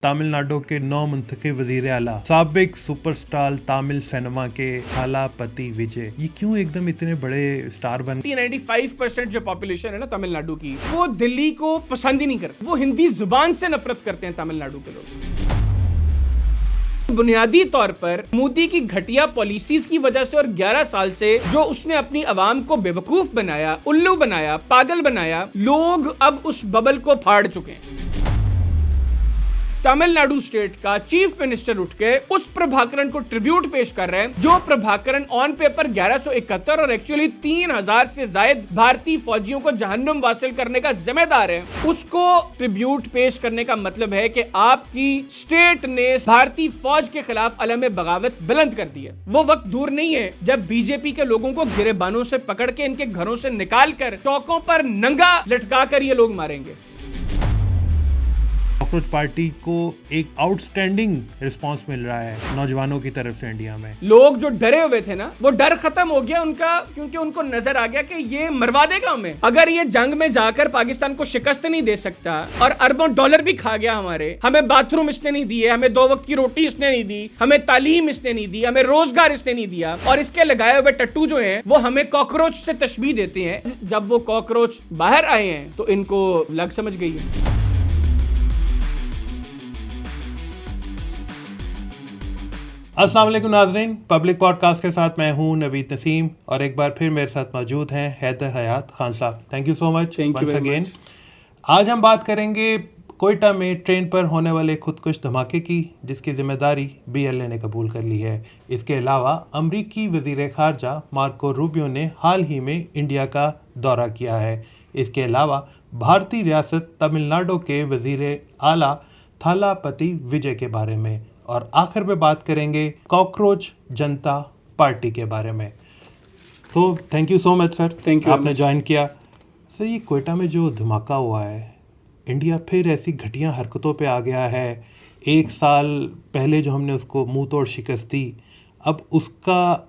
तमिलनाडु के नौ मुंतखब वजीर आला साबिक सुपरस्टार तमिल सिनेमा के थालापति विजय, ये क्यों एकदम इतने बड़े स्टार बन? 95% जो पॉपुलेशन है ना तमिलनाडु की, वो दिल्ली को पसंद ही नहीं करते। वो हिंदी जुबान से नफरत करते हैं तमिलनाडु के लोग। बुनियादी तौर पर मोदी की घटिया पॉलिसीज की वजह से और 11 साल से जो उसने अपनी आवाम को बेवकूफ बनाया, उल्लू बनाया, पागल बनाया, लोग अब उस बबल को फाड़ चुके हैं। तमिलनाडु स्टेट का चीफ मिनिस्टर उठ के उस प्रभाकरण को ट्रिब्यूट पेश कर रहे हैं, जो प्रभाकरण ऑन पेपर 1171 और एक्चुअली 3000 से ज्यादा भारतीय फौजियों को जहन्नुम वासिल करने का जिम्मेदार है। उसको ट्रिब्यूट पेश करने का मतलब है कि आपकी स्टेट ने भारतीय फौज के खिलाफ अलम बगावत बुलंद कर दी है। वो वक्त दूर नहीं है जब बीजेपी के लोगों को गिरेबानों से पकड़ के इनके घरों से निकाल कर चौकों पर नंगा लटका कर ये लोग मारेंगे। कॉकरोच पार्टी को एक आउटस्टैंडिंग रिस्पांस मिल रहा है नौजवानों की तरफ से इंडिया में। लोग जो डरे हुए थे ना, वो डर खत्म हो गया उनका, क्योंकि उनको नजर आ गया कि ये मरवा देगा हमें। अगर ये जंग में जाकर पाकिस्तान को शिकस्त नहीं दे सकता और अरबों डॉलर भी खा गया हमें बाथरूम इसने नहीं दिए, हमें 2 वक्त की रोटी इसने नहीं दी, हमें तालीम इसने नहीं दी, हमें रोजगार इसने नहीं दिया, और इसके लगाए हुए टट्टू जो हैं वो हमें कॉकरोच से तशबीह देते हैं। जब वो कॉकरोच बाहर आए हैं तो इनको लग समझ गई है। अस्सलाम वालेकुम नाज़रीन, पब्लिक पॉडकास्ट के साथ मैं हूं नवीद नसीम और एक बार फिर मेरे साथ मौजूद हैं Haider Hayat Khan Sahab. Thank you so much once again. आज हम बात करेंगे कोयटा में ट्रेन पर होने वाले खुदकुश धमाके की, जिसकी जिम्मेदारी BLA ने कबूल कर ली है। इसके अलावा अमरीकी वज़ीर ख़ारजा मार्को रूबियो ने हाल ही में इंडिया का दौरा किया है। इसके अलावा भारतीय रियासत तमिलनाडु के वज़ीर आला थालापति विजय के बारे में, और आखिर में बात करेंगे कॉकरोच जनता पार्टी के बारे में। तो thank you so much sir, thank you, आपने ज्वाइन किया। सर, ये कोयटा में जो धमाका हुआ है, इंडिया फिर ऐसी घटिया हरकतों पे आ गया है। 1 साल पहले जो हमने उसको मुंह तोड़ शिकस्त दी, अब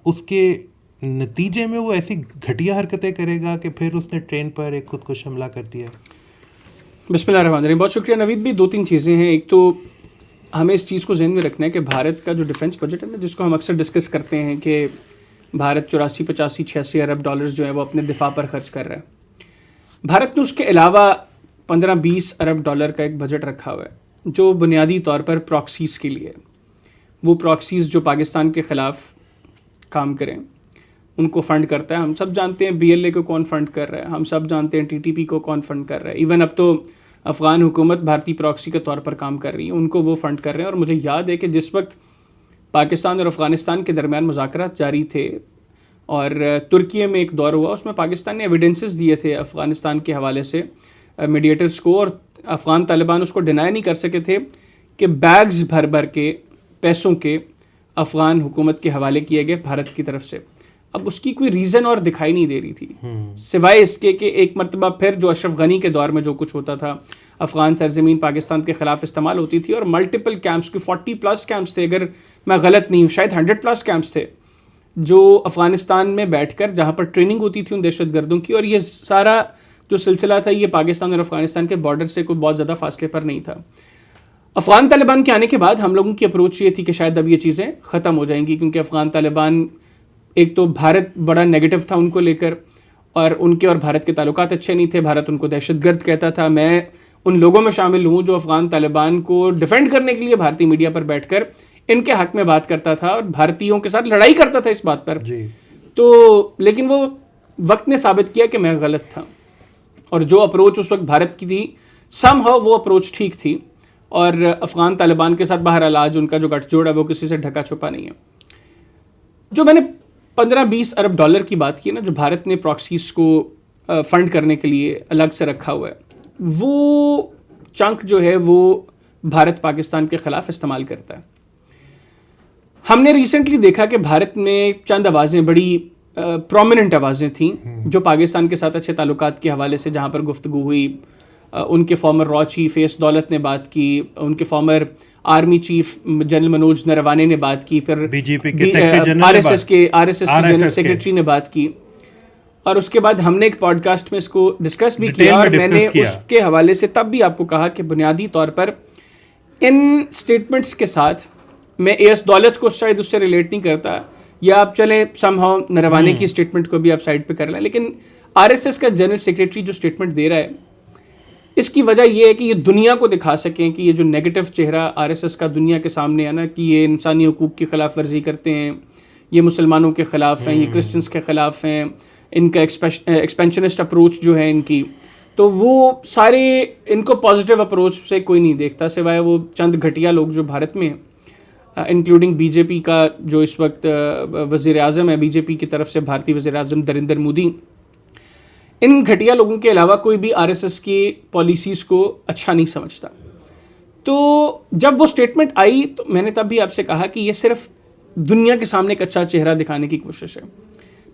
उसके नतीजे में वो ऐसी घटिया हरकतें करेगा कि फिर उसने ट्रेन पर एक खुदकुश हमला कर दिया। बिस्मिल्लाहिर्रहमानिर्रहीम। बहुत शुक्रिया नवीद भी। 2-3 चीज़ें हैं। एक तो हमें इस चीज़ को ज़हन में रखना है कि भारत का जो डिफेंस बजट है ना, जिसको हम अक्सर डिस्कस करते हैं कि भारत 84, 85, 86 अरब डॉलर्स जो है वो अपने दिफा पर खर्च कर रहा है। भारत ने उसके अलावा 15-20 अरब डॉलर का एक बजट रखा हुआ है, जो बुनियादी तौर पर प्रॉक्सीज़ के लिए, वो प्रॉक्सीज़ जो पाकिस्तान के ख़िलाफ़ काम करें उनको फ़ंड करता है। हम सब जानते हैं BLA को कौन फ़ंड कर रहा है, हम सब जानते हैं TTP को कौन फ़ंड कर रहा है। इवन अब तो अफ़गान हुकूमत भारतीय प्रॉक्सी के तौर पर काम कर रही है, उनको वो फ़ंड कर रहे हैं। और मुझे याद है कि जिस वक्त पाकिस्तान और अफ़गानिस्तान के दरमियान मुज़ाकरात जारी थे और तुर्की में एक दौर हुआ, उसमें पाकिस्तान ने एविडेंसेस दिए थे अफ़गानिस्तान के हवाले से मीडिएटर्स को, और अफ़गान तालिबान उसको डिनाई नहीं कर सके थे कि बैग्स भर भर के पैसों के अफ़गान हुकूमत के हवाले किए गए भारत की तरफ से। अब उसकी कोई रीज़न और दिखाई नहीं दे रही थी, सिवाय इसके कि एक मरतबा फिर जो अशरफ गनी के दौर में जो कुछ होता था, अफ़गान सरजमीन पाकिस्तान के ख़िलाफ़ इस्तेमाल होती थी और मल्टीपल कैंप्स की 40+ कैंप्स थे, अगर मैं गलत नहीं हूँ शायद 100+ कैंप्स थे जो अफ़गानिस्तान में बैठकर जहाँ पर ट्रेनिंग होती थी उन दहशतगर्दों की। और ये सारा जो सिलसिला था ये पाकिस्तान और अफ़गानिस्तान के बॉर्डर से कोई बहुत ज़्यादा फासले पर नहीं था। अफ़गान तालिबान के आने के बाद हम लोगों की अप्रोच ये थी कि शायद अब ये चीज़ें ख़त्म हो जाएंगी, क्योंकि अफ़गान तालिबान एक तो भारत बड़ा नेगेटिव था उनको लेकर, और उनके और भारत के ताल्लुकात अच्छे नहीं थे। भारत उनको दहशतगर्द कहता था। मैं उन लोगों में शामिल हूँ जो अफ़गान तालिबान को डिफेंड करने के लिए भारतीय मीडिया पर बैठकर इनके हक़ में बात करता था और भारतीयों के साथ लड़ाई करता था इस बात पर जी। तो लेकिन वो वक्त ने साबित किया कि मैं गलत था, और जो अप्रोच उस वक्त भारत की थी समहाउ वो अप्रोच ठीक थी, और अफ़गान तालिबान के साथ बहरहाल आज उनका जो गठजोड़ है वो किसी से ढका छुपा नहीं है। जो मैंने 15-20 अरब डॉलर की बात की ना, जो भारत ने प्रॉक्सीज़ को फ़ंड करने के लिए अलग से रखा हुआ है, वो चंक जो है वो भारत पाकिस्तान के ख़िलाफ़ इस्तेमाल करता है। हमने रिसेंटली देखा कि भारत में चंद आवाज़ें, बड़ी प्रोमिनेंट आवाज़ें थीं जो पाकिस्तान के साथ अच्छे ताल्लुकात के हवाले से जहाँ पर गुफ्तगू हुई। उनके फॉर्मर रॉ चीफ एस दौलत ने बात की, उनके farmer army chief general Manoj Naravane ने बात की, फिर BJP के RSS के जनरल सेक्रेटरी ने बात की, और उसके बाद हमने एक पॉडकास्ट में इसको डिस्कस भी किया, और मैंने उसके हवाले से तब भी आपको कहा कि बुनियादी तौर पर इन स्टेटमेंट्स के साथ मैं एस दौलत को शायद उससे रिलेट नहीं करता, या आप चले समहाउ नरवाने की स्टेटमेंट को भी आप साइड पे कर लें, लेकिन आरएसएस का जनरल सेक्रेटरी जो स्टेटमेंट दे रहा है, इसकी वजह यह है कि ये दुनिया को दिखा सकें कि ये जो नेगेटिव चेहरा आरएसएस का दुनिया के सामने है ना, कि ये इंसानी हुकूक की खिलाफ वर्जी करते हैं, ये मुसलमानों के ख़िलाफ़ हैं, ये क्रिश्चियंस के ख़िलाफ़ हैं, इनका एक्सपेंशनिस्ट अप्रोच जो है इनकी, तो वो सारे इनको पॉजिटिव अप्रोच से कोई नहीं देखता सिवाय वो चंद घटिया लोग जो भारत में हैं, इंक्लूडिंग बीजेपी का जो इस वक्त वज़ीर आज़म है, बीजेपी की तरफ से भारतीय वज़ीर आज़म नरेंद्र मोदी, इन घटिया लोगों के अलावा कोई भी आरएसएस की पॉलिसीज़ को अच्छा नहीं समझता। तो जब वो स्टेटमेंट आई तो मैंने तब भी आपसे कहा कि ये सिर्फ दुनिया के सामने एक अच्छा चेहरा दिखाने की कोशिश है,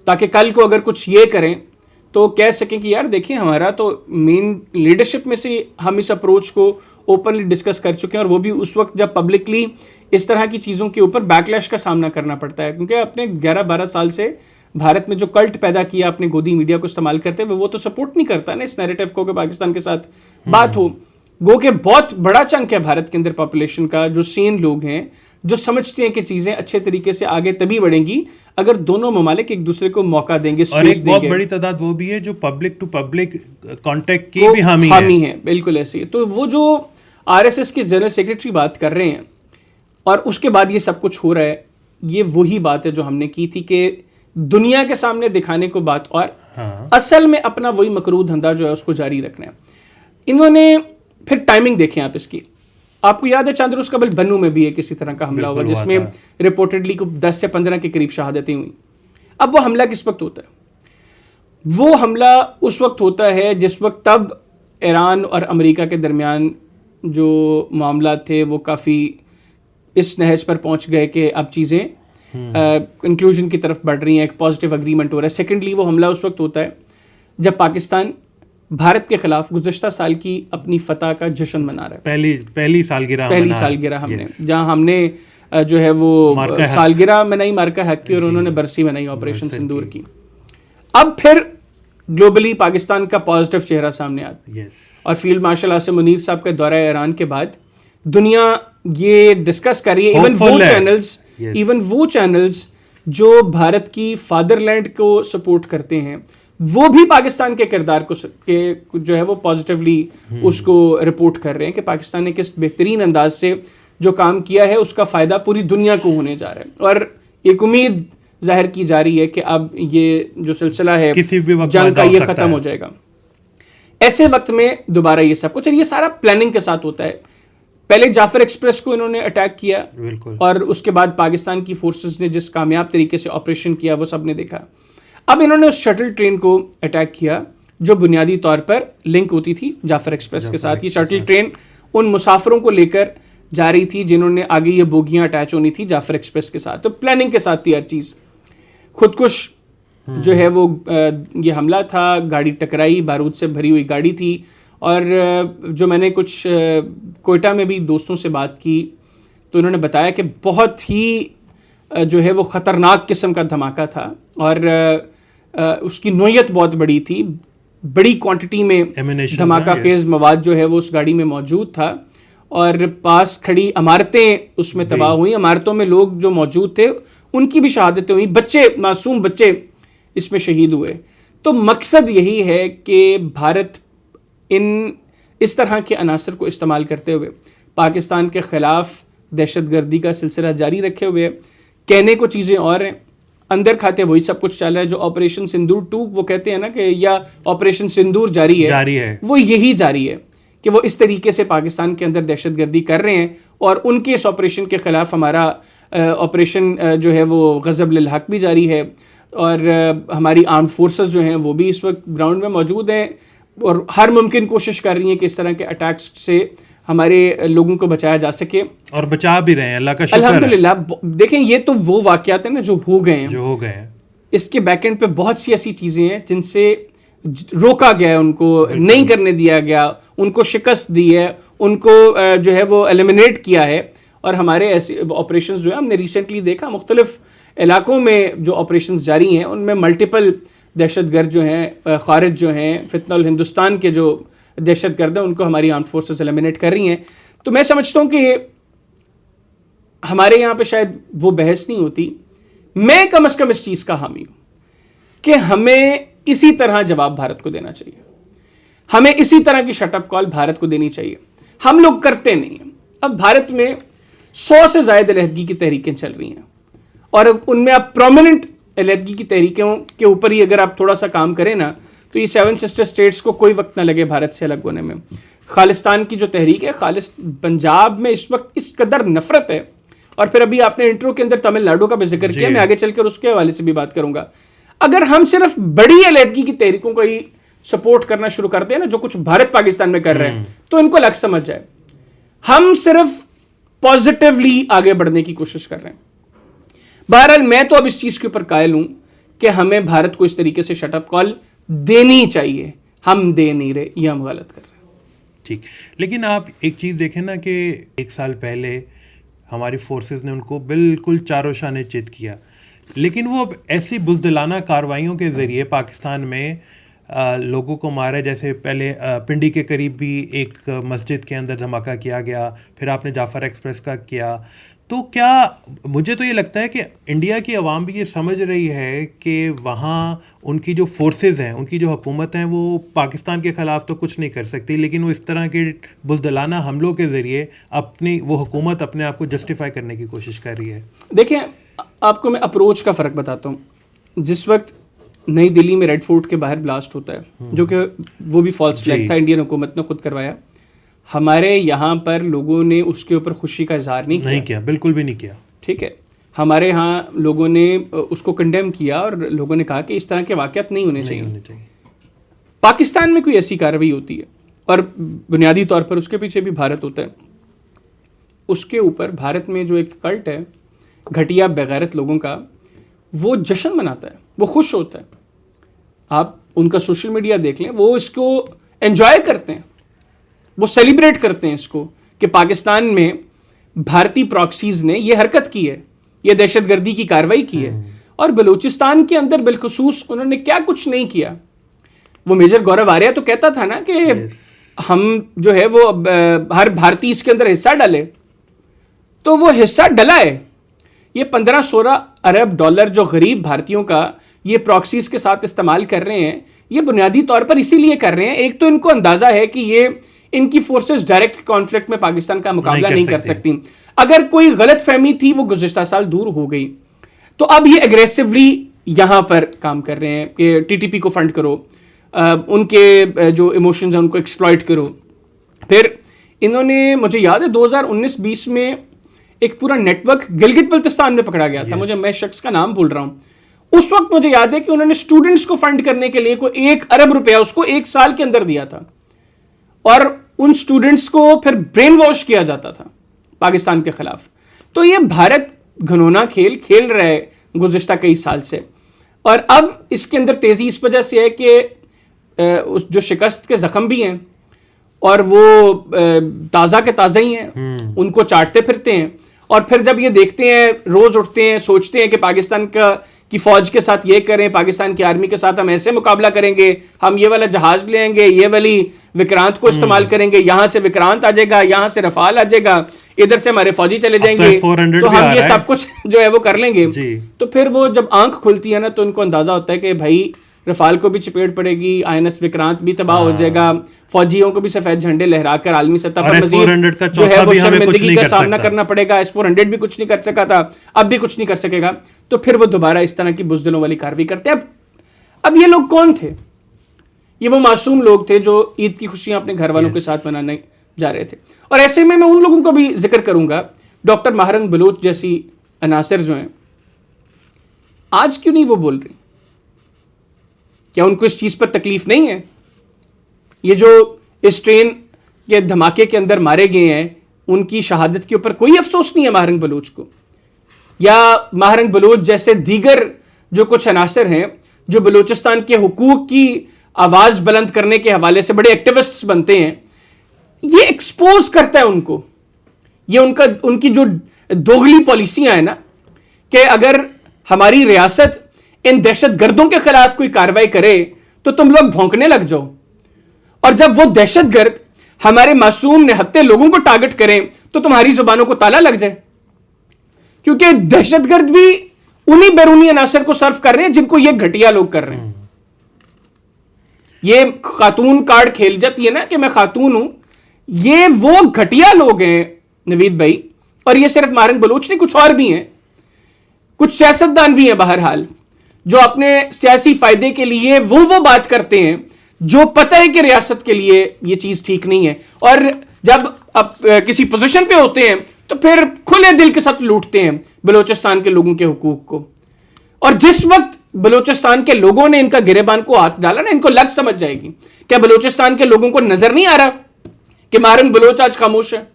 ताकि कल को अगर कुछ ये करें तो कह सकें कि यार देखिए हमारा तो मेन लीडरशिप में से हम इस अप्रोच को ओपनली डिस्कस कर चुके हैं, और वो भी उस वक्त जब पब्लिकली इस तरह की चीज़ों के ऊपर बैकलैश का सामना करना पड़ता है, क्योंकि अपने 11-12 साल से भारत में जो कल्ट पैदा किया अपने गोदी मीडिया को इस्तेमाल करते हुए, वो तो सपोर्ट नहीं करता ना इस नैरेटिव को कि पाकिस्तान के साथ बात हो। गो के बहुत बड़ा चंक है भारत के अंदर पॉपुलेशन का जो सेन लोग हैं, जो समझते हैं कि चीज़ें अच्छे तरीके से आगे तभी बढ़ेंगी अगर दोनों ममालिक एक दूसरे को मौका देंगे, और एक बहुत बड़ी तादाद वो भी है जो पब्लिक टू पब्लिक कांटेक्ट की भी हामी है। बिल्कुल ऐसी है। तो वो जो आरएसएस के जनरल सेक्रेटरी बात कर रहे हैं और उसके बाद ये सब कुछ हो रहा है, ये वही बात है जो हमने की थी कि दुनिया के सामने दिखाने को बात, और असल में अपना वही मकरूह धंधा जो है उसको जारी रखना है। इन्होंने फिर टाइमिंग देखें आप इसकी, आपको याद है चंद रोज कबल बन्नू में भी एक किसी तरह का हमला हुआ जिसमें रिपोर्टेडली को 10 से 15 के करीब शहादतें हुई। अब वो हमला किस वक्त होता है? वो हमला उस वक्त होता है जिस वक्त तब ईरान और अमेरिका के दरमियान जो मामला थे वो काफ़ी इस नहज पर पहुंच गए कि अब चीज़ें कंक्लूजन की तरफ बढ़ रही हैं, एक पॉजिटिव अग्रीमेंट हो रहा है। सेकेंडली वो हमला उस वक्त होता है जब पाकिस्तान भारत के खिलाफ गुज़श्ता साल की अपनी फतह का जश्न मना रहा है। पहली सालगिरह हमने जहां हमने जो है वो सालगिरह मनाई मार्का हक की, और उन्होंने बरसी मनाई ऑपरेशन सिंदूर की। अब फिर ग्लोबली पाकिस्तान का पॉजिटिव चेहरा सामने आता है, और फील्ड मार्शल आसिम मुनीर साहब का दौरा ईरान के बाद दुनिया ये डिस्कस कर रही है। इवन वो चैनल्स जो भारत की फादरलैंड को सपोर्ट करते हैं, वो भी पाकिस्तान के किरदार को जो है वो पॉजिटिवली उसको रिपोर्ट कर रहे हैं कि पाकिस्तान ने किस बेहतरीन अंदाज से जो काम किया है उसका फ़ायदा पूरी दुनिया को होने जा रहा है। और एक उम्मीद जाहिर की जा रही है कि अब ये जो सिलसिला है जंग का ये ख़त्म हो जाएगा। ऐसे वक्त में दोबारा ये सब कुछ, और ये सारा प्लानिंग के साथ होता है। पहले जाफर एक्सप्रेस को इन्होंने अटैक किया, और उसके बाद पाकिस्तान की फोर्सेस ने जिस कामयाब तरीके से ऑपरेशन किया वो सब ने देखा। अब इन्होंने उस शटल ट्रेन को अटैक किया जो बुनियादी तौर पर लिंक होती थी जाफर एक्सप्रेस के साथ। ये शटल ट्रेन उन मुसाफिरों को लेकर जा रही थी जिन्होंने आगे ये बोगियां अटैच होनी थी जाफर एक्सप्रेस के साथ। तो प्लानिंग के साथ थी हर चीज़। खुदकुश जो है वो ये हमला था, गाड़ी टकराई, बारूद से भरी हुई गाड़ी थी। और जो मैंने कुछ कोयटा में भी दोस्तों से बात की तो उन्होंने बताया कि बहुत ही जो है वो ख़तरनाक किस्म का धमाका था, और उसकी नोयत बहुत बड़ी थी। बड़ी क्वांटिटी में धमाका खेज मवाद जो है वो उस गाड़ी में मौजूद था, और पास खड़ी इमारतें उसमें तबाह हुई। इमारतों में लोग जो मौजूद थे उनकी भी शहादतें हुई, बच्चे, मासूम बच्चे इसमें शहीद हुए। तो मकसद यही है कि भारत इस तरह के अनासर को इस्तेमाल करते हुए पाकिस्तान के ख़िलाफ़ दहशतगर्दी का सिलसिला जारी रखे हुए, कहने को चीज़ें और हैं, अंदर खाते वही सब कुछ चल रहा है। जो ऑपरेशन सिंदूर 2 वो कहते हैं ना कि, या ऑपरेशन सिंदूर जारी है, वो यही जारी है कि वो इस तरीके से पाकिस्तान के अंदर दहशतगर्दी कर रहे हैं। और उनके इस ऑपरेशन के ख़िलाफ़ हमारा ऑपरेशन जो है वो गज़ब लिल हक़ भी जारी है, और हमारी आर्म्ड फोर्सेस जो हैं वो भी इस वक्त ग्राउंड में मौजूद हैं और हर मुमकिन कोशिश कर रही हैं कि इस तरह के अटैक्स से हमारे लोगों को बचाया जा सके, और बचा भी रहे हैं, अल्लाह का शुक्र है। अल्हम्दुलिल्लाह। देखें ये तो वो वाक़यात हैं ना जो हो गए हैं, इसके बैकएंड पे बहुत सी ऐसी चीज़ें हैं जिनसे रोका गया है, उनको नहीं करने दिया गया, उनको शिकस्त दी है, उनको जो है वो एलिमिनेट किया है। और हमारे ऐसे ऑपरेशंस जो है हमने रिसेंटली देखा, मुख्तलिफ इलाकों में जो ऑपरेशंस जारी हैं उनमें मल्टीपल दहशतगर्द जो हैं, खारिज जो हैं, फितनल हिंदुस्तान के जो दहशतगर्द हैं, उनको हमारी आर्म्ड फोर्सेस एलिमिनेट कर रही हैं। तो मैं समझता हूं कि हमारे यहां पे शायद वो बहस नहीं होती। मैं कम से कम इस चीज का हामी हूं कि हमें इसी तरह जवाब भारत को देना चाहिए, हमें इसी तरह की शटअप कॉल भारत को देनी चाहिए। हम लोग करते नहीं हैं। अब भारत में 100 से ज्यादा अलहदगी की तहरीकें चल रही हैं और उनमें अब प्रोमिनेंट अलहदगी की तहरीकों के ऊपर ही अगर आप थोड़ा सा काम करें ना, तो ये 7 सिस्टर स्टेट्स को कोई वक्त ना लगे भारत से अलग होने में। खालिस्तान की जो तहरीक है, खालिस पंजाब में इस वक्त इस कदर नफरत है। और फिर अभी आपने इंट्रो के अंदर तमिलनाडु का भी जिक्र किया, मैं आगे चलकर उसके हवाले से भी बात करूंगा। अगर हम सिर्फ बड़ी अलहदगी की तहरीकों को ही सपोर्ट करना शुरू करते हैं ना, जो कुछ भारत पाकिस्तान में कर रहे हैं, तो इनको लग समझ जाए हम सिर्फ पॉजिटिवली आगे बढ़ने की कोशिश कर रहे हैं। बहरहाल मैं तो अब इस चीज के ऊपर कायल हूं कि हमें भारत को इस तरीके से शटअप कॉल देनी चाहिए। हम दे नहीं रहे, ये हम गलत कर रहे हैं। ठीक, लेकिन आप एक चीज़ देखें ना कि 1 साल पहले हमारी फोर्सेस ने उनको बिल्कुल चारों शाने चित किया, लेकिन वो अब ऐसी बुज़दिलाना कार्रवाइयों के ज़रिए पाकिस्तान में लोगों को मारा। जैसे पहले पिंडी के करीब भी एक मस्जिद के अंदर धमाका किया गया, फिर आपने जाफ़र एक्सप्रेस का किया। तो क्या, मुझे तो ये लगता है कि इंडिया की आवाम भी ये समझ रही है कि वहाँ उनकी जो फोर्सेस हैं, उनकी जो हुकूमत हैं, वो पाकिस्तान के ख़िलाफ़ तो कुछ नहीं कर सकती, लेकिन वो इस तरह के बुज़दिलाना हमलों के ज़रिए अपनी वो हुकूमत अपने आप को जस्टिफाई करने की कोशिश कर रही है। देखिए, आपको मैं अप्रोच का फ़र्क बताता हूँ। जिस वक्त नई दिल्ली में रेड फोर्ट के बाहर ब्लास्ट होता है, जो कि वो भी फॉल्स फ्लैग था, इंडियन हुकूमत ने खुद करवाया। हमारे यहाँ पर लोगों ने उसके ऊपर खुशी का इजहार नहीं किया, बिल्कुल भी नहीं किया। ठीक है, हमारे यहाँ लोगों ने उसको कंडेम किया और लोगों ने कहा कि इस तरह के वाक़यात नहीं होने चाहिए। पाकिस्तान में कोई ऐसी कार्रवाई होती है और बुनियादी तौर पर उसके पीछे भी भारत होता है, उसके ऊपर भारत में जो एक कल्ट है घटिया बेगैरत लोगों का, वो जश्न मनाता है, वो खुश होता है। आप उनका सोशल मीडिया देख लें, वो इसको एंजॉय करते हैं, वो सेलिब्रेट करते हैं इसको कि पाकिस्तान में भारतीय प्रॉक्सीज ने ये हरकत की है, ये दहशतगर्दी की कार्रवाई की है। और बलूचिस्तान के अंदर बिलखुसूस उन्होंने क्या कुछ नहीं किया। वो मेजर गौरव आर्या तो कहता था ना कि हम जो है वो हर भारतीय इसके अंदर हिस्सा डाले, तो वो हिस्सा डला है। ये 15-16 अरब डॉलर जो गरीब भारतीयों का ये प्रॉक्सीज के साथ इस्तेमाल कर रहे हैं, ये बुनियादी तौर पर इसीलिए कर रहे हैं, एक तो इनको अंदाजा है कि ये इनकी फोर्सेस डायरेक्ट कॉन्फ्लिक्ट में पाकिस्तान का मुकाबला नहीं कर सकती। अगर कोई गलत फहमी थी वो गुज़िश्ता साल दूर हो गई। तो अब ये एग्रेसिवली यहां पर काम कर रहे हैं कि टीटीपी को फंड करो, उनके जो इमोशंस हैं उनको एक्सप्लॉइट करो। फिर इन्होंने, मुझे याद है 2019-20 में एक पूरा नेटवर्क गिलगित बल्तिस्तान में पकड़ा गया था। मुझे, मैं शख्स का नाम भूल रहा हूं। उस वक्त मुझे याद है कि उन्होंने स्टूडेंट्स को फंड करने के लिए कोई 1 अरब रुपया उसको 1 साल के अंदर दिया था और उन स्टूडेंट्स को फिर ब्रेन वॉश किया जाता था पाकिस्तान के खिलाफ। तो ये भारत घनौना खेल रहा है गुज़िश्ता कई साल से। और अब इसके अंदर तेजी इस वजह से है कि उस जो शिकस्त के जख्म भी हैं और वो ताज़ा के ताज़ा ही हैं, उनको चाटते फिरते हैं। और फिर जब ये देखते हैं, रोज उठते हैं, सोचते हैं कि पाकिस्तान की फौज के साथ ये करें, पाकिस्तान की आर्मी के साथ हम ऐसे मुकाबला करेंगे, हम ये वाला जहाज लेंगे, ये वाली विक्रांत को इस्तेमाल करेंगे, यहां से विक्रांत आ जाएगा, यहां से रफाल आ जाएगा, इधर से हमारे फौजी चले जाएंगे, तो हम ये सब कुछ जो है वो कर लेंगे। तो फिर वो जब आंख खुलती है ना, तो उनको अंदाजा होता है कि भाई रफाल को भी चपेट पड़ेगी, INS विक्रांत भी तबाह हो जाएगा, फौजियों को भी सफेद झंडे लहराकर आलमी सतह पर मजीद जो है वो शर्मिंदगी का सामना करना पड़ेगा। S-400 भी कुछ नहीं कर सका था, अब भी कुछ नहीं कर सकेगा। तो फिर वो दोबारा इस तरह की बुज़दिलों वाली कार्रवाई करते हैं। अब ये लोग कौन थे? ये वो मासूम लोग थे जो ईद की खुशियां अपने घर वालों के साथ मनाने जा रहे थे। और ऐसे में मैं उन लोगों को भी जिक्र करूंगा, डॉक्टर महरंग बलूच जैसी अनासर जो हैं, आज क्यों नहीं वो बोल रही? क्या उनको इस चीज पर तकलीफ नहीं है? ये जो इस ट्रेन के धमाके के अंदर मारे गए हैं, उनकी शहादत के ऊपर कोई अफसोस नहीं है महरंग बलूच को? या महरंग बलूच जैसे दीगर जो कुछ अनासर हैं जो बलूचिस्तान के हुकूक की आवाज बुलंद करने के हवाले से बड़े एक्टिविस्ट्स बनते हैं, ये एक्सपोज करता है उनको। ये उनकी जो दोगली पॉलिसियां हैं ना, कि अगर हमारी रियासत इन दहशतगर्दों के खिलाफ कोई कार्रवाई करे तो तुम लोग भौंकने लग जाओ, और जब वो दहशतगर्द हमारे मासूम निहत्थे लोगों को टारगेट करें तो तुम्हारी जुबानों को ताला लग जाए, क्योंकि दहशतगर्द भी उन्हीं बैरूनी अनासर को सर्व कर रहे हैं जिनको ये घटिया लोग कर रहे हैं। ये खातून कार्ड खेल जाती है ना कि मैं खातून हूं, ये वो घटिया लोग हैं नवीद भाई। और ये सिर्फ मारन बलोच नहीं, कुछ और भी हैं, कुछ सियासतदान भी हैं बहरहाल, जो अपने सियासी फायदे के लिए वो बात करते हैं जो पता है कि रियासत के लिए ये चीज ठीक नहीं है, और जब अब किसी पोजीशन पे होते हैं तो फिर खुले दिल के साथ लूटते हैं बलोचिस्तान के लोगों के हुकूक को। और जिस वक्त बलोचिस्तान के लोगों ने इनका गिरेबान को हाथ डाला ना, इनको लग समझ जाएगी। क्या बलोचिस्तान के लोगों को नजर नहीं आ रहा कि मारन बलोच आज खामोश है?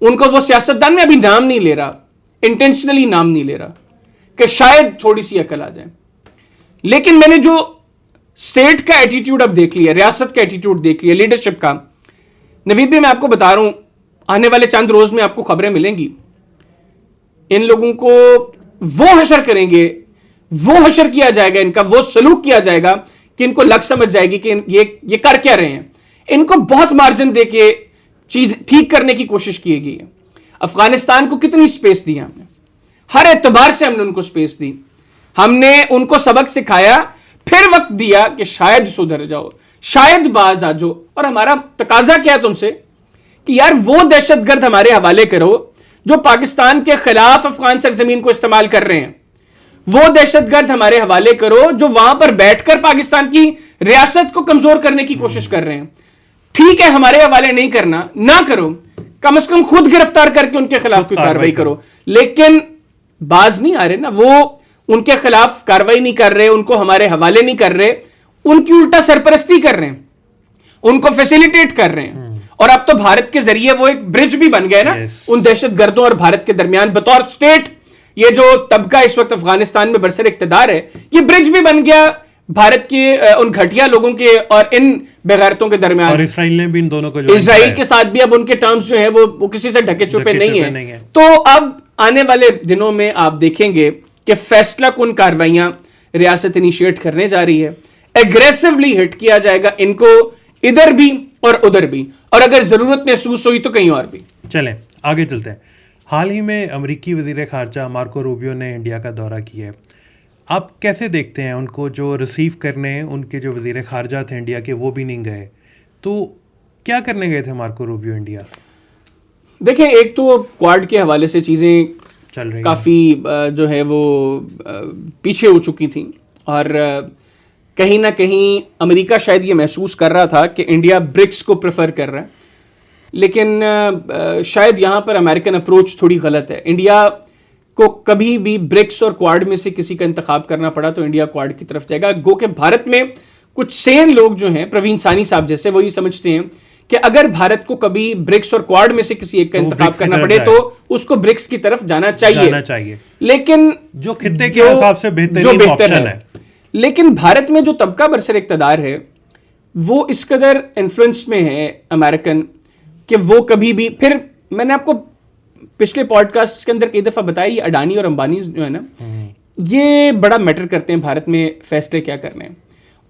उनको वो सियासतदान में अभी नाम नहीं ले रहा, इंटेंशनली नाम नहीं ले रहा कि शायद थोड़ी सी अकल आ जाए। लेकिन मैंने जो स्टेट का एटीट्यूड अब देख लिया, रियासत का एटीट्यूड देख लिया, लीडरशिप का, नवीद भाई मैं आपको बता रहा हूं, आने वाले चंद रोज में आपको खबरें मिलेंगी। इन लोगों को वो हशर करेंगे, वो हशर किया जाएगा, इनका वो सलूक किया जाएगा कि इनको लग समझ जाएगी कि ये कर क्या रहे हैं। इनको बहुत मार्जिन देके चीज ठीक करने की कोशिश की गई है। अफगानिस्तान को कितनी स्पेस दी हमने, हर एतबार से हमने उनको स्पेस दी, हमने उनको सबक सिखाया, फिर वक्त दिया कि शायद सुधर जाओ, शायद बाज आ जाओ। और हमारा तकाजा क्या है तुमसे कि यार वो दहशतगर्द हमारे हवाले करो जो पाकिस्तान के खिलाफ अफगान सरजमीन को इस्तेमाल कर रहे हैं, वो दहशतगर्द हमारे हवाले करो जो वहां पर बैठकर पाकिस्तान की रियासत को कमजोर करने की कोशिश कर रहे हैं। ठीक है, हमारे हवाले नहीं करना, ना करो, कम से कम खुद गिरफ्तार करके उनके खिलाफ कोई कार्रवाई करो। लेकिन बाज नहीं आ रहे ना, वो उनके खिलाफ कार्रवाई नहीं कर रहे, उनको हमारे हवाले नहीं कर रहे, उनकी उल्टा सरपरस्ती कर रहे हैं, उनको फैसिलिटेट कर रहे हैं। और अब तो भारत के जरिए वो एक ब्रिज भी बन गए ना उन दहशतगर्दों और भारत के दरमियान। बतौर स्टेट ये जो तबका इस वक्त अफगानिस्तान में बरसर इक्तदार है, ये ब्रिज भी बन गया भारत के उन घटिया लोगों के और इन बेगैरतों के दरमियान। और इसराइल ने भी इन दोनों को, इसराइल के साथ भी अब उनके टर्म्स जो है वो किसी से ढके छुपे नहीं है। तो अब आने वाले दिनों में आप देखेंगे कि फैसला कुन कार्रवाइयां रियासत इनिशिएट करने जा रही है। एग्रेसिवली हिट किया जाएगा इनको, इधर भी और उधर भी, और अगर जरूरत महसूस हुई तो कहीं और भी। चलें आगे चलते हैं। हाल ही में अमेरिकी वजीर खारजा मार्को रूबियो ने इंडिया का दौरा किया है। आप कैसे देखते हैं उनको? जो रिसीव करने उनके जो वजीर खारजा थे इंडिया के वो भी नहीं गए, तो क्या करने गए थे मार्को रूबियो इंडिया? देखें, एक तो क्वाड के हवाले से चीज़ें चल रही काफ़ी जो है वो पीछे हो चुकी थी, और कहीं ना कहीं अमेरिका शायद ये महसूस कर रहा था कि इंडिया ब्रिक्स को प्रेफर कर रहा है। लेकिन शायद यहाँ पर अमेरिकन अप्रोच थोड़ी गलत है। इंडिया को कभी भी ब्रिक्स और क्वाड में से किसी का इंतखाब करना पड़ा तो इंडिया क्वाड की तरफ जाएगा। गो कि भारत में कुछ सेन लोग जो हैं, प्रवीण सानी साहब जैसे, वो ये समझते हैं कि अगर भारत को कभी ब्रिक्स और क्वाड में से किसी एक का इंतखाब करना पड़े तो उसको ब्रिक्स की तरफ जाना चाहिए। लेकिन जो खित्ते के हिसाब से बेहतर ऑप्शन है। लेकिन भारत में जो तबका बरसर इक़्तिदार है वो इस कदर इन्फ्लुएंस में है अमेरिकन कि वो कभी भी, फिर मैंने आपको पिछले पॉडकास्ट के अंदर कई दफ़ा बताया, ये अडानी और अंबानी जो है ना, ये बड़ा मैटर करते हैं भारत में फैसले क्या करने हैं।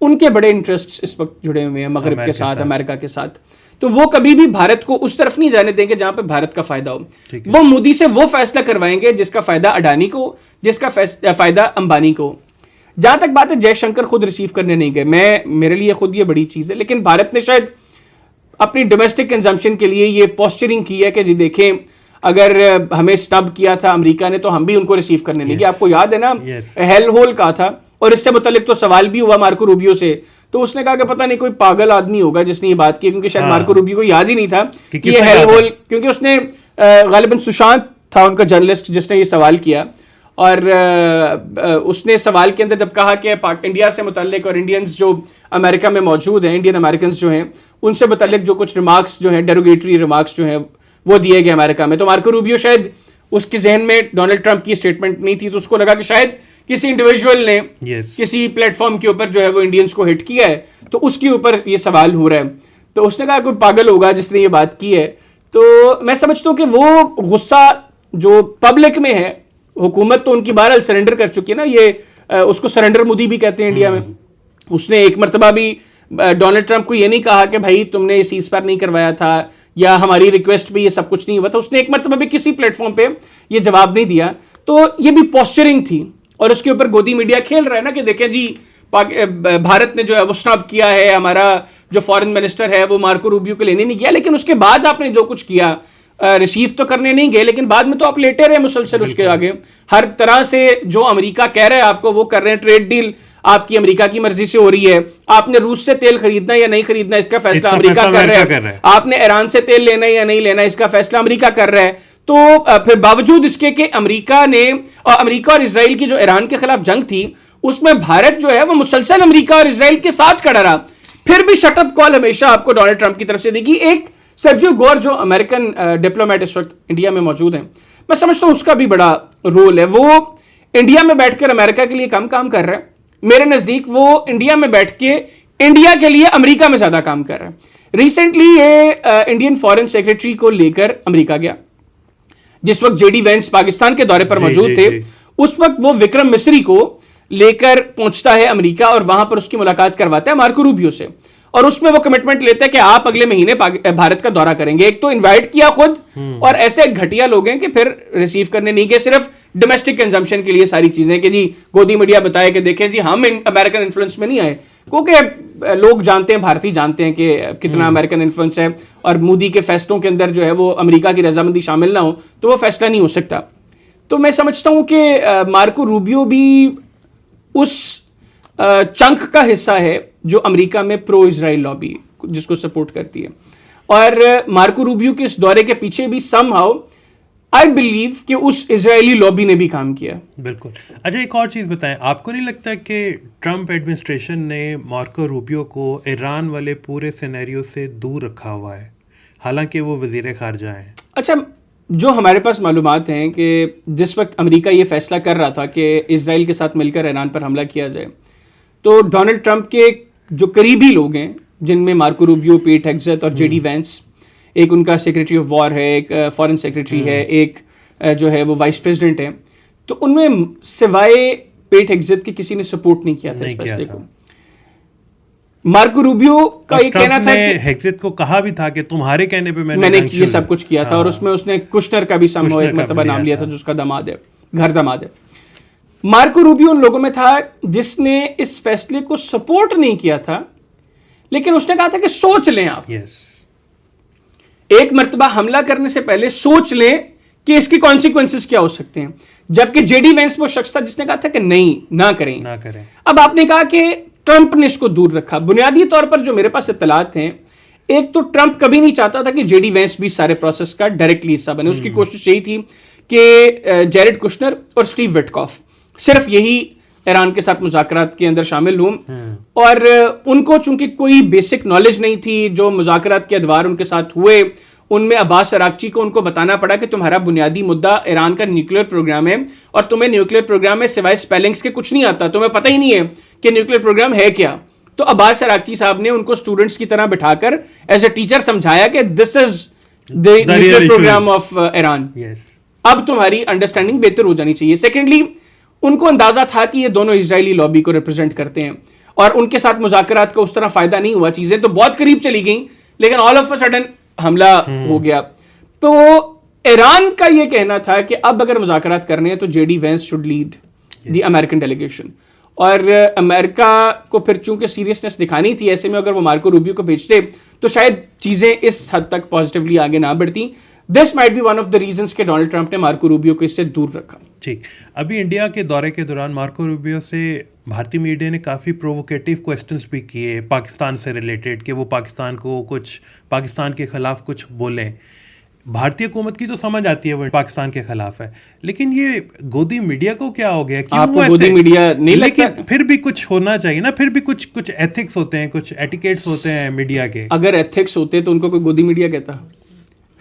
उनके बड़े इंटरेस्ट इस वक्त जुड़े हुए हैं मगरब के साथ, अमेरिका के साथ। तो वो कभी भी भारत को उस तरफ नहीं जाने देंगे जहां पे भारत का फायदा हो। वो मोदी से वो फैसला करवाएंगे जिसका फायदा अडानी को, जिसका फायदा अंबानी को। जहां तक बात है जयशंकर खुद रिसीव करने नहीं गए, मेरे लिए खुद ये बड़ी चीज़ है। लेकिन भारत ने शायद अपनी डोमेस्टिक कंजम्पशन के लिए ये पोस्चरिंग की है कि जी देखें, अगर हमें स्टब किया था अमेरिका ने तो हम भी उनको रिसीव करने नहीं गए। आपको याद है ना, हेल होल कहा था, और इससे मुतालिक तो सवाल भी हुआ मार्को रूबियो से, तो उसने कहा कि पता नहीं कोई पागल आदमी होगा जिसने ये बात की, क्योंकि शायद मार्को रूबियो को याद ही नहीं था कि ये हेल होल, क्योंकि उसने गालिबन सुशांत था उनका जर्नलिस्ट जिसने ये सवाल किया, और उसने सवाल के अंदर जब कहा कि इंडिया से मुताल्लिक और इंडियंस जो अमेरिका में मौजूद हैं, इंडियन अमेरिकन जो हैं, उनसे मुताल्लिक जो कुछ रिमार्क्स जो हैं, डेरोगेटरी रिमार्क्स जो हैं वो दिए गए अमेरिका में, तो मार्को रूबियो शायद उसके जहन में डोनाल्ड ट्रंप की स्टेटमेंट नहीं थी, तो उसको लगा कि शायद किसी इंडिविजुअल ने किसी प्लेटफॉर्म के ऊपर जो है वो इंडियंस को हिट किया है, तो उसके ऊपर ये सवाल हो रहा है। तो उसने कहा कोई पागल होगा जिसने ये बात की है। तो मैं समझता हूँ कि वो गुस्सा जो पब्लिक में है, हुकूमत तो उनकी बहरहाल सरेंडर कर चुकी है ना, ये उसको सरेंडर मोदी भी कहते हैं इंडिया में। उसने एक मरतबा भी डोनाल्ड ट्रंप को ये नहीं कहा कि भाई तुमने सीज फायर नहीं करवाया था या हमारी रिक्वेस्ट पे ये सब कुछ नहीं हुआ था। उसने एक मरतबा भी किसी प्लेटफॉर्म पे ये जवाब नहीं दिया। तो ये भी पोस्चरिंग थी और उसके ऊपर गोदी मीडिया खेल रहा है ना कि देखें जी भारत ने जो है वो स्नब किया है, हमारा जो फॉरेन मिनिस्टर है वो मार्को रूबियो को लेने नहीं गया, लेकिन उसके बाद आपने जो कुछ किया रिसीव तो करने नहीं गए, लेकिन बाद में तो आप लेटे रहे मुसलसल उसके आगे। हर तरह से जो अमेरिका कह रहा है आपको वो कर रहे हैं। ट्रेड डील आपकी अमेरिका की मर्जी से हो रही है। आपने रूस से तेल खरीदना या नहीं खरीदना इसका फैसला अमेरिका कर रहा है। आपने ईरान से तेल लेना या नहीं लेना इसका फैसला अमेरिका कर रहा है। तो फिर बावजूद इसके कि अमेरिका और इसराइल की जो ईरान के खिलाफ जंग थी उसमें भारत जो है वो मुसलसल अमेरिका और इसराइल के साथ खड़ा रहा, फिर भी शटअप कॉल हमेशा आपको डोनाल्ड ट्रंप की तरफ से देगी। एक सर्जियो गोर जो अमेरिकन डिप्लोमेट इस वक्त इंडिया में मौजूद हैं, मैं समझता हूं उसका भी बड़ा रोल है। वो इंडिया में बैठकर अमेरिका के लिए कम काम कर रहा है। मेरे नजदीक वो इंडिया में बैठ के इंडिया के लिए अमेरिका में ज्यादा काम कर रहा है। रिसेंटली ये इंडियन फॉरेन सेक्रेटरी को लेकर अमेरिका गया, जिस वक्त जेडी वेंस पाकिस्तान के दौरे पर मौजूद थे। उस वक्त वो विक्रम मिस्री को लेकर पहुंचता है अमेरिका और वहां पर उसकी मुलाकात करवाता है मार्को रूबियो से, और उसमें वो कमिटमेंट लेता है कि आप अगले महीने भारत का दौरा करेंगे। एक तो इनवाइट किया खुद, और ऐसे घटिया लोग हैं कि फिर रिसीव करने नहीं गए, सिर्फ डोमेस्टिक कंजम्पशन के लिए सारी चीजें कि जी गोदी मीडिया बताए कि देखें जी हम अमेरिकन इन्फ्लुएंस में नहीं आए, क्योंकि लोग जानते हैं, भारतीय जानते हैं कि कितना अमेरिकन इन्फ्लुएंस है, और मोदी के फैसलों के अंदर जो है वो अमेरिका की रजामंदी शामिल ना हो तो वो फैसला नहीं हो सकता। तो मैं समझता हूं कि मार्को रूबियो भी उस चंक का हिस्सा है जो अमेरिका में प्रो इजराइल लॉबी जिसको सपोर्ट करती है, और मार्को रूबियो के इस दौरे के पीछे भी समहाउ आई बिलीव कि उस इजरायली लॉबी ने भी काम किया। बिल्कुल। अच्छा, एक और चीज़ बताएं, आपको नहीं लगता कि ट्रंप एडमिनिस्ट्रेशन ने मार्को रूबियो को ईरान वाले पूरे सिनेरियो से दूर रखा हुआ है, हालांकि वो वजीर खारजा हैं? अच्छा, जो हमारे पास मालूमात हैं कि जिस वक्त अमेरिका ये फैसला कर रहा था कि इजराइल के साथ मिलकर ईरान पर हमला किया जाए, तो डोनाल्ड ट्रंप के जो करीबी लोग हैं, जिनमें मार्को रूबियो, पीट हेग्सेथ और जेडी वेंस, एक उनका सेक्रेटरी ऑफ वॉर है, एक फॉरेन सेक्रेटरी है, एक जो है वो वाइस प्रेसिडेंट है, तो उनमें सिवाय पीट हेग्सेथ के किसी ने सपोर्ट नहीं किया था इस फैसले को। मार्को रूबियो का ये कहना था कि हेग्सेथ को कहा भी था कि तुम्हारे कहने पे मैंने ये सब कुछ किया था, और उसमें उसने कुशनर का भी समूह एक मतलब नाम लिया था, जो उसका दामाद है, घर दामाद है। मार्को रूबियो उन लोगों में था जिसने इस फैसले को सपोर्ट नहीं किया था, लेकिन उसने कहा था कि सोच लें आप, एक मर्तबा हमला करने से पहले सोच लें कि इसकी कॉन्सिक्वेंसेस क्या हो सकते हैं। जबकि जेडी वेंस वो शख्स था जिसने कहा था कि नहीं, ना करें। अब आपने कहा कि ट्रंप ने इसको दूर रखा। बुनियादी तौर पर जो मेरे पास इत्तलात हैं, एक तो ट्रंप कभी नहीं चाहता था कि जेडी वेंस भी सारे प्रोसेस का डायरेक्टली हिस्सा बने। उसकी कोशिश यही थी कि जेरेड कुशनर और स्टीव विटकॉफ सिर्फ यही ईरान के साथ मुज़ाकरात के अंदर शामिल हों, और उनको चूंकि कोई बेसिक नॉलेज नहीं थी, जो मुज़ाकरात के अदवार उनके साथ हुए उनमें अब्बास अरागची को उनको बताना पड़ा कि तुम्हारा बुनियादी मुद्दा ईरान का न्यूक्लियर प्रोग्राम है, और तुम्हें न्यूक्लियर प्रोग्राम में सिवाय स्पेलिंग्स के कुछ नहीं आता, तुम्हें पता ही नहीं है कि न्यूक्लियर प्रोग्राम है क्या। तो अब्बास अरागची साहब ने उनको स्टूडेंट्स की तरह बिठाकर एज ए टीचर समझाया कि this is the nuclear program of Iran, अब तुम्हारी अंडरस्टैंडिंग बेहतर हो जानी चाहिए। सेकेंडली, उनको अंदाजा था कि ये दोनों इजरायली लॉबी को रिप्रेजेंट करते हैं, और उनके साथ मुज़ाकरात का उस तरह फायदा नहीं हुआ, चीजें तो बहुत करीब चली गई, लेकिन ऑल ऑफ अ सडन हमला हो गया। तो ईरान का यह कहना था कि अब अगर मुज़ाकरात करने हैं तो JD Vance should lead the American delegation, और अमेरिका को फिर चूंकि सीरियसनेस दिखानी थी, ऐसे में अगर वो मार्को रूबियो को भेजते तो शायद चीजें इस हद तक पॉजिटिवली आगे ना बढ़ती। This might be one of the reasons कि डोनाल्ड ट्रंप ने मार्को रूबियो को इससे दूर रखा। ठीक, अभी इंडिया के दौरे के दौरान मार्को रूबियो से भारतीय मीडिया ने काफ़ी प्रोवोकेटिव क्वेश्चंस भी किए पाकिस्तान से रिलेटेड, कि वो पाकिस्तान के खिलाफ कुछ बोलें। भारतीय हुकूमत की तो समझ आती है वो पाकिस्तान के खिलाफ है, लेकिन ये गोदी मीडिया को क्या हो गया? आपको गोदी मीडिया नहीं लगता? लेकिन फिर भी कुछ होना चाहिए ना, फिर भी कुछ एथिक्स होते हैं, कुछ एटिकेट्स होते हैं मीडिया के। अगर एथिक्स होते तो उनको कोई गोदी मीडिया कहता?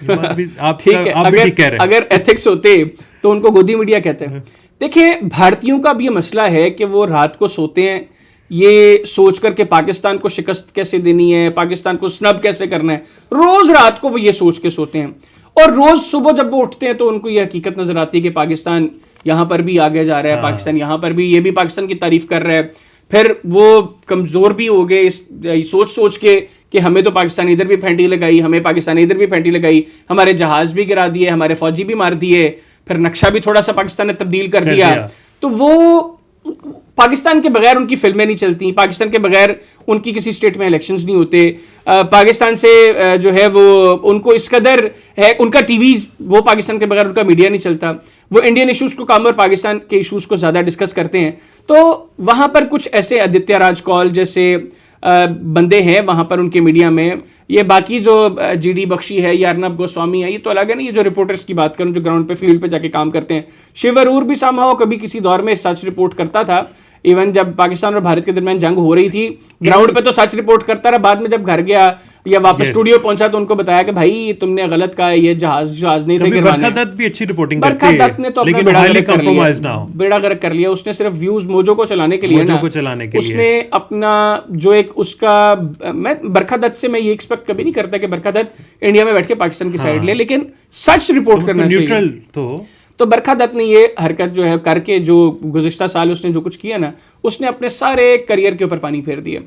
ठीक है, अगर एथिक्स होते तो उनको गोदी मीडिया कहते हैं। देखिए, भारतीयों का भी ये मसला है कि वो रात को सोते हैं ये सोच कर के पाकिस्तान को शिकस्त कैसे देनी है, पाकिस्तान को स्नब कैसे करना है, रोज रात को वो ये सोच के सोते हैं, और रोज सुबह जब वो उठते हैं तो उनको ये हकीकत नजर आती है कि पाकिस्तान यहां पर भी आगे जा रहा है, पाकिस्तान यहां पर भी, ये भी पाकिस्तान की तारीफ कर रहा है, फिर वो कमज़ोर भी हो गए इस सोच सोच के कि हमें तो पाकिस्तान इधर भी फेंटी लगाई, हमें पाकिस्तान इधर भी फेंटी लगाई, हमारे जहाज़ भी गिरा दिए, हमारे फौजी भी मार दिए, फिर नक्शा भी थोड़ा सा पाकिस्तान ने तब्दील कर दिया। तो वो पाकिस्तान के बगैर उनकी फिल्में नहीं चलती, पाकिस्तान के बगैर उनकी किसी स्टेट में इलेक्शंस नहीं होते, पाकिस्तान से जो है वो उनको इस कदर है, उनका टीवी, वो पाकिस्तान के बगैर उनका मीडिया नहीं चलता, वो इंडियन इश्यूज़ को कम और पाकिस्तान के इश्यूज़ को ज़्यादा डिस्कस करते हैं। तो वहाँ पर कुछ ऐसे आदित्य राज कौल जैसे बंदे हैं वहाँ पर उनके मीडिया में, ये बाकी जो जीडी बख्शी है या अर्नब गोस्वामी है, ये तो अलग है ना, ये जो रिपोर्टर्स की बात करूँ जो ग्राउंड पे फील्ड पे जाके काम करते हैं। शिव अरूर भी समहाउ कभी किसी दौर में सच रिपोर्ट करता था, इवन जब पाकिस्तान और भारत के दरमियान जंग हो रही थी ग्राउंड पे तो सच रिपोर्ट करता रहा, बाद में जब घर गया या वापस स्टूडियो पहुंचा तो उनको बताया कि भाई तुमने गलत कहा, ये जहाज नहीं थे गिरवाने। बरखा दत्त भी अच्छी रिपोर्टिंग करती है, बरखा दत्त ने तो अपना बेड़ा गर्क कर लिया उसने, सिर्फ व्यूज मोजो को चलाने के लिए ना, उसने अपना जो एक उसका, मैं बरखा दत्त से मैं ये एक्सपेक्ट कभी नहीं करता कि बरखा दत्त इंडिया में बैठ के पाकिस्तान की साइड ले, लेकिन सच रिपोर्ट करना चाहिए। तो बरखा दत्त ने ये हरकत जो है करके, जो गुज़िश्ता साल उसने जो कुछ किया ना, उसने अपने सारे करियर के ऊपर पानी फेर दिया।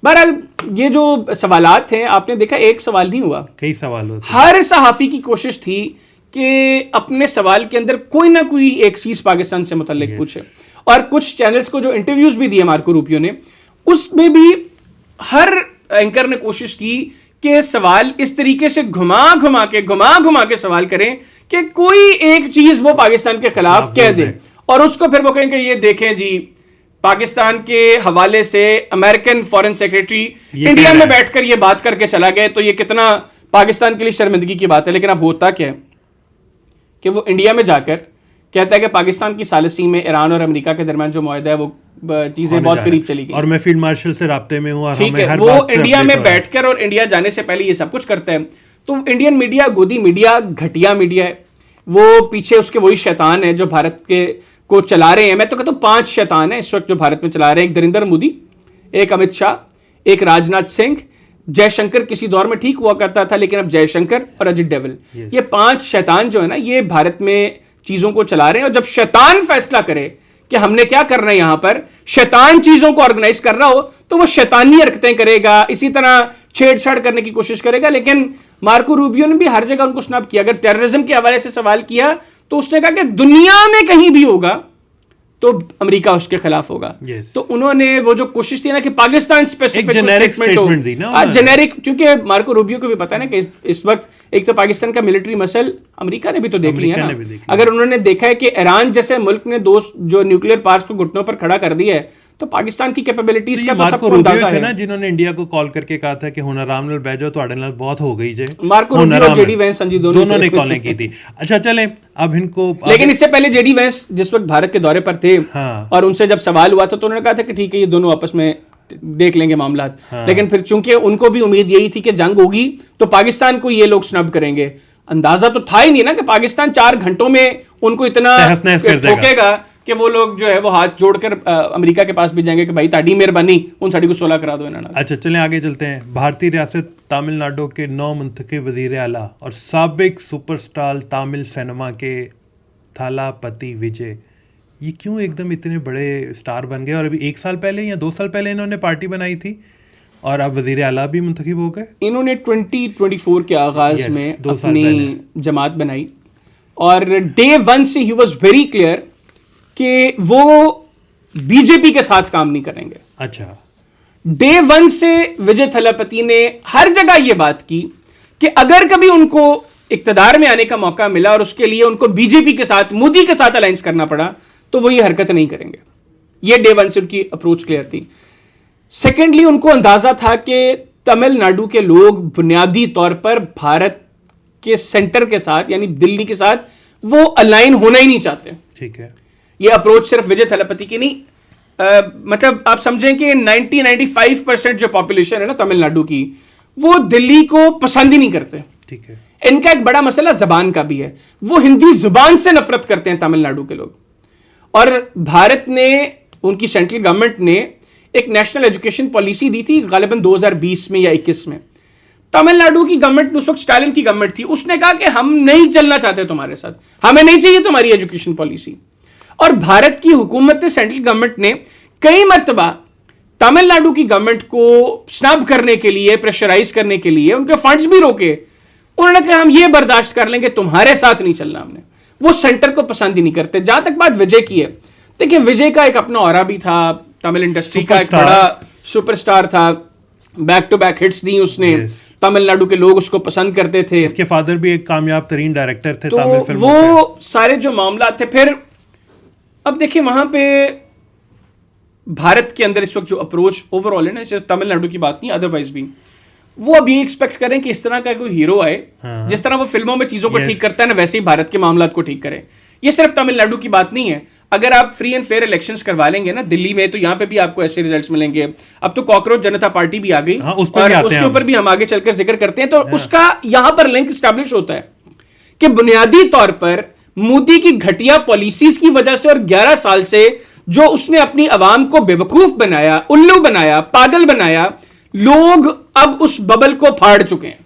बहरहाल ये जो सवालात हैं, आपने देखा एक सवाल नहीं हुआ, कई सवाल होते। हर सहाफ़ी की कोशिश थी कि अपने सवाल के अंदर कोई ना कोई एक चीज़ पाकिस्तान से मुतल्लिक पूछे, और कुछ चैनल्स को जो इंटरव्यूज़ भी दिए मार्को रूबियो ने, उसमें भी हर एंकर ने कोशिश की कि सवाल इस तरीके से घुमा घुमा के सवाल करें कि कोई एक चीज वो पाकिस्तान के खिलाफ कह दे, और उसको फिर वो कहेंगे ये देखें जी, पाकिस्तान के हवाले से अमेरिकन फॉरेन सेक्रेटरी इंडिया में बैठकर ये बात करके चला गया, तो ये कितना पाकिस्तान के लिए शर्मिंदगी की बात है। लेकिन अब होता क्या है कि वो इंडिया में जाकर कहता है कि पाकिस्तान की सालिसी में ईरान और अमेरिका के दरमियान जो मुआहदा है वो चीजें बहुत करीब चली गई, और मैं फील्ड मार्शल से राब्ते में हूं, ठीक है, वो इंडिया में बैठकर और इंडिया जाने से पहले ये सब कुछ करता है। तो इंडियन मीडिया गोदी मीडिया, घटिया मीडिया है, वो पीछे उसके वही शैतान है जो भारत के को चला रहे हैं। मैं तो कहता हूँ 5 शैतान है इस वक्त जो भारत में चला रहे हैं, एक नरेंद्र मोदी, एक अमित शाह, एक राजनाथ सिंह, जयशंकर किसी दौर में ठीक हुआ करता था लेकिन अब जयशंकर और अजित डोभाल, ये 5 शैतान जो है ना, ये भारत में चीजों को चला रहे हैं। और जब शैतान फैसला करे कि हमने क्या करना है, यहां पर शैतान चीजों को ऑर्गेनाइज कर रहा हो, तो वो शैतानी हरकतें करेगा, इसी तरह छेड़छाड़ करने की कोशिश करेगा। लेकिन मार्को रूबियो ने भी हर जगह उनको स्नब किया। अगर टेररिज्म के हवाले से सवाल किया तो उसने कहा कि दुनिया में कहीं भी होगा तो अमेरिका उसके खिलाफ होगा। तो उन्होंने वो जो कोशिश थी ना कि पाकिस्तान स्पेसिफिक स्टेटमेंट दी ना, जेनेरिक, क्योंकि मार्को रूबियो को भी पता है ना कि इस वक्त एक तो पाकिस्तान का मिलिट्री मसल अमेरिका ने भी तो देख लिया ना। अगर उन्होंने देखा है कि ईरान जैसे मुल्क ने 2 जो न्यूक्लियर पावर्स को घुटनों पर खड़ा कर दिया है, तो पाकिस्तान की कैपेबिलिटीज का तो सबको अंदाजा है ना, जिन्होंने इंडिया को कॉल करके कहा था कि हुनराम नाल बैठो, ਤੁਹਾਡੇ ਨਾਲ बहुत हो गई जे। मार्को रूबियो और जेडी वैंस संजी दोनों ने कॉलिंग की थी। अच्छा चलें अब इनको, लेकिन इससे पहले जेडी वैंस जिस वक्त भारत के दौरे पर थे, और उनसे जब सवाल हुआ था तो उन्होंने कहा था कि ठीक है ये दोनों आपस में देख लेंगे मामला। लेकिन फिर चूंकि उनको भी उम्मीद यही थी कि जंग होगी तो पाकिस्तान को ये लोग स्नब करेंगे, अंदाजा तो था ही नहीं ना कि पाकिस्तान 4 घंटों में उनको इतना ठोकेगा कि वो लोग जो है वो हाथ जोड़कर अमेरिका के पास भी जाएंगे कि भाई ताड़ी मेहरबानी उन साड़ी को 16 करा दो इन्होंने। अच्छा चलें आगे चलते हैं। भारतीय रियासत तमिलनाडु के 9 मुंतखब वज़ीर आला और साबिक सुपरस्टार तमिल सिनेमा के थालापति विजय, ये क्यों एकदम इतने बड़े स्टार बन गए? और अभी 1 साल पहले या 2 साल पहले इन्होंने पार्टी बनाई थी और अब वज़ीर आला भी मुंतखब हो गए। इन्होंने 2024 के आगाज में अपनी जमात बनाई और डे 1 से ही वॉज वेरी क्लियर कि वो बीजेपी के साथ काम नहीं करेंगे। अच्छा, डे 1 से विजय थालापति ने हर जगह यह बात की कि अगर कभी उनको इक्तदार में आने का मौका मिला और उसके लिए उनको बीजेपी के साथ, मोदी के साथ अलायंस करना पड़ा, तो वो ये हरकत नहीं करेंगे। ये डे 1 से उनकी अप्रोच क्लियर थी। सेकेंडली, उनको अंदाजा था कि तमिलनाडु के लोग बुनियादी तौर पर भारत के सेंटर के साथ यानी दिल्ली के साथ वो अलाइन होना ही नहीं चाहते। ठीक है, ये अप्रोच सिर्फ विजय थालापति की नहीं, मतलब आप समझें कि 90-95% जो पॉपुलेशन है ना तमिलनाडु की, वो दिल्ली को पसंद ही नहीं करते। ठीक है, इनका एक बड़ा मसला जबान का भी है, वो हिंदी जुबान से नफरत करते हैं तमिलनाडु के लोग। और भारत ने, उनकी सेंट्रल गवर्नमेंट ने एक नेशनल एजुकेशन पॉलिसी दी थी गालिबन 2020 में या 21 में। तमिलनाडु की गवर्नमेंट उस वक्त स्टालिन की गवर्नमेंट थी, उसने कहा कि हम नहीं चलना चाहते तुम्हारे साथ, हमें नहीं चाहिए तुम्हारी एजुकेशन पॉलिसी। और भारत की हुकूमत ने, सेंट्रल गवर्नमेंट ने कई मरतबा तमिलनाडु की गवर्नमेंट को स्नब करने के लिए, प्रेशराइज करने के लिए उनके फंड्स भी रोके। उन्होंने कहा हम ये बर्दाश्त कर लेंगे, तुम्हारे साथ नहीं चलना हमने। वो सेंटर को पसंद ही नहीं करते। जहां तक बात विजय की है, देखिए विजय का एक अपना ऑरा भी था, तमिल इंडस्ट्री का एक बड़ा सुपरस्टार था, बैक टू बैक हिट्स दी उसने, तमिलनाडु के लोग उसको पसंद करते थे। इसके फादर भी एक कामयाब तरीन डायरेक्टर थे तो तमिल फिल्मों वो सारे जो मामला थे, फिर अब देखिए वहां पे भारत के अंदर इस वक्त जो अप्रोच ओवरऑल है ना, सिर्फ तमिलनाडु की बात नहीं, अदरवाइज भी वो अब ये एक्सपेक्ट करें कि इस तरह का कोई हीरो आए, जिस तरह वो फिल्मों में चीजों को ठीक करता है ना, वैसे ही भारत के मामलात को ठीक करे। ये सिर्फ तमिलनाडु की बात नहीं है। अगर आप फ्री एंड फेयर इलेक्शंस करवा लेंगे ना दिल्ली में, तो यहाँ पे भी आपको ऐसे रिजल्ट्स मिलेंगे। अब तो कॉकरोच जनता पार्टी भी आ गई, उसके ऊपर भी हम आगे चलकर जिक्र करते हैं। तो उसका यहां पर लिंक स्टैब्लिश होता है कि बुनियादी तौर पर मोदी की घटिया पॉलिसीज की वजह से और 11 साल से जो उसने अपनी आवाम को बेवकूफ बनाया, उल्लू बनाया, पागल बनाया, लोग अब उस बबल को फाड़ चुके हैं।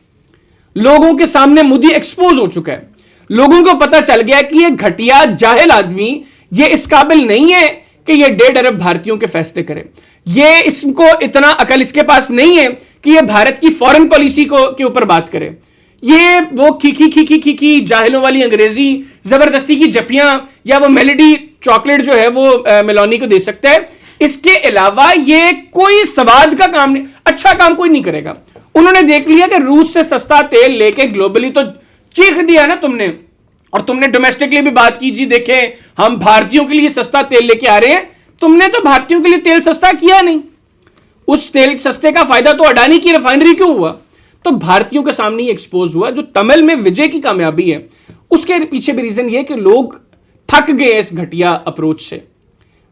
लोगों के सामने मोदी एक्सपोज हो चुका है। लोगों को पता चल गया कि ये घटिया जाहिल आदमी ये इस काबिल नहीं है कि ये 1.5 अरब भारतीयों के फैसले करे। ये इसको इतना अकल इसके पास नहीं है कि ये भारत की फॉरेन पॉलिसी को के ऊपर बात करे। ये वो खी जाहिलों वाली अंग्रेजी जबरदस्ती की जपियां या वो मेलेडी चॉकलेट जो है वो मेलोनी को दे सकता है। इसके अलावा ये कोई स्वाद का काम नहीं, अच्छा काम कोई नहीं करेगा। उन्होंने देख लिया कि रूस से सस्ता तेल लेके ग्लोबली तो चीख दिया ना तुमने, और तुमने डोमेस्टिकली भी बात की, जी देखें हम भारतीयों के लिए सस्ता तेल लेके आ रहे हैं। तुमने तो भारतीयों के लिए तेल सस्ता किया नहीं। उस तेल सस्ते का फायदा तो अडानी की रिफाइनरी क्यों हुआ? तो भारतीयों के सामने ही एक्सपोज हुआ। जो तमिल में विजय की कामयाबी है उसके पीछे भी रीजन ये कि लोग थक गए इस घटिया अप्रोच से,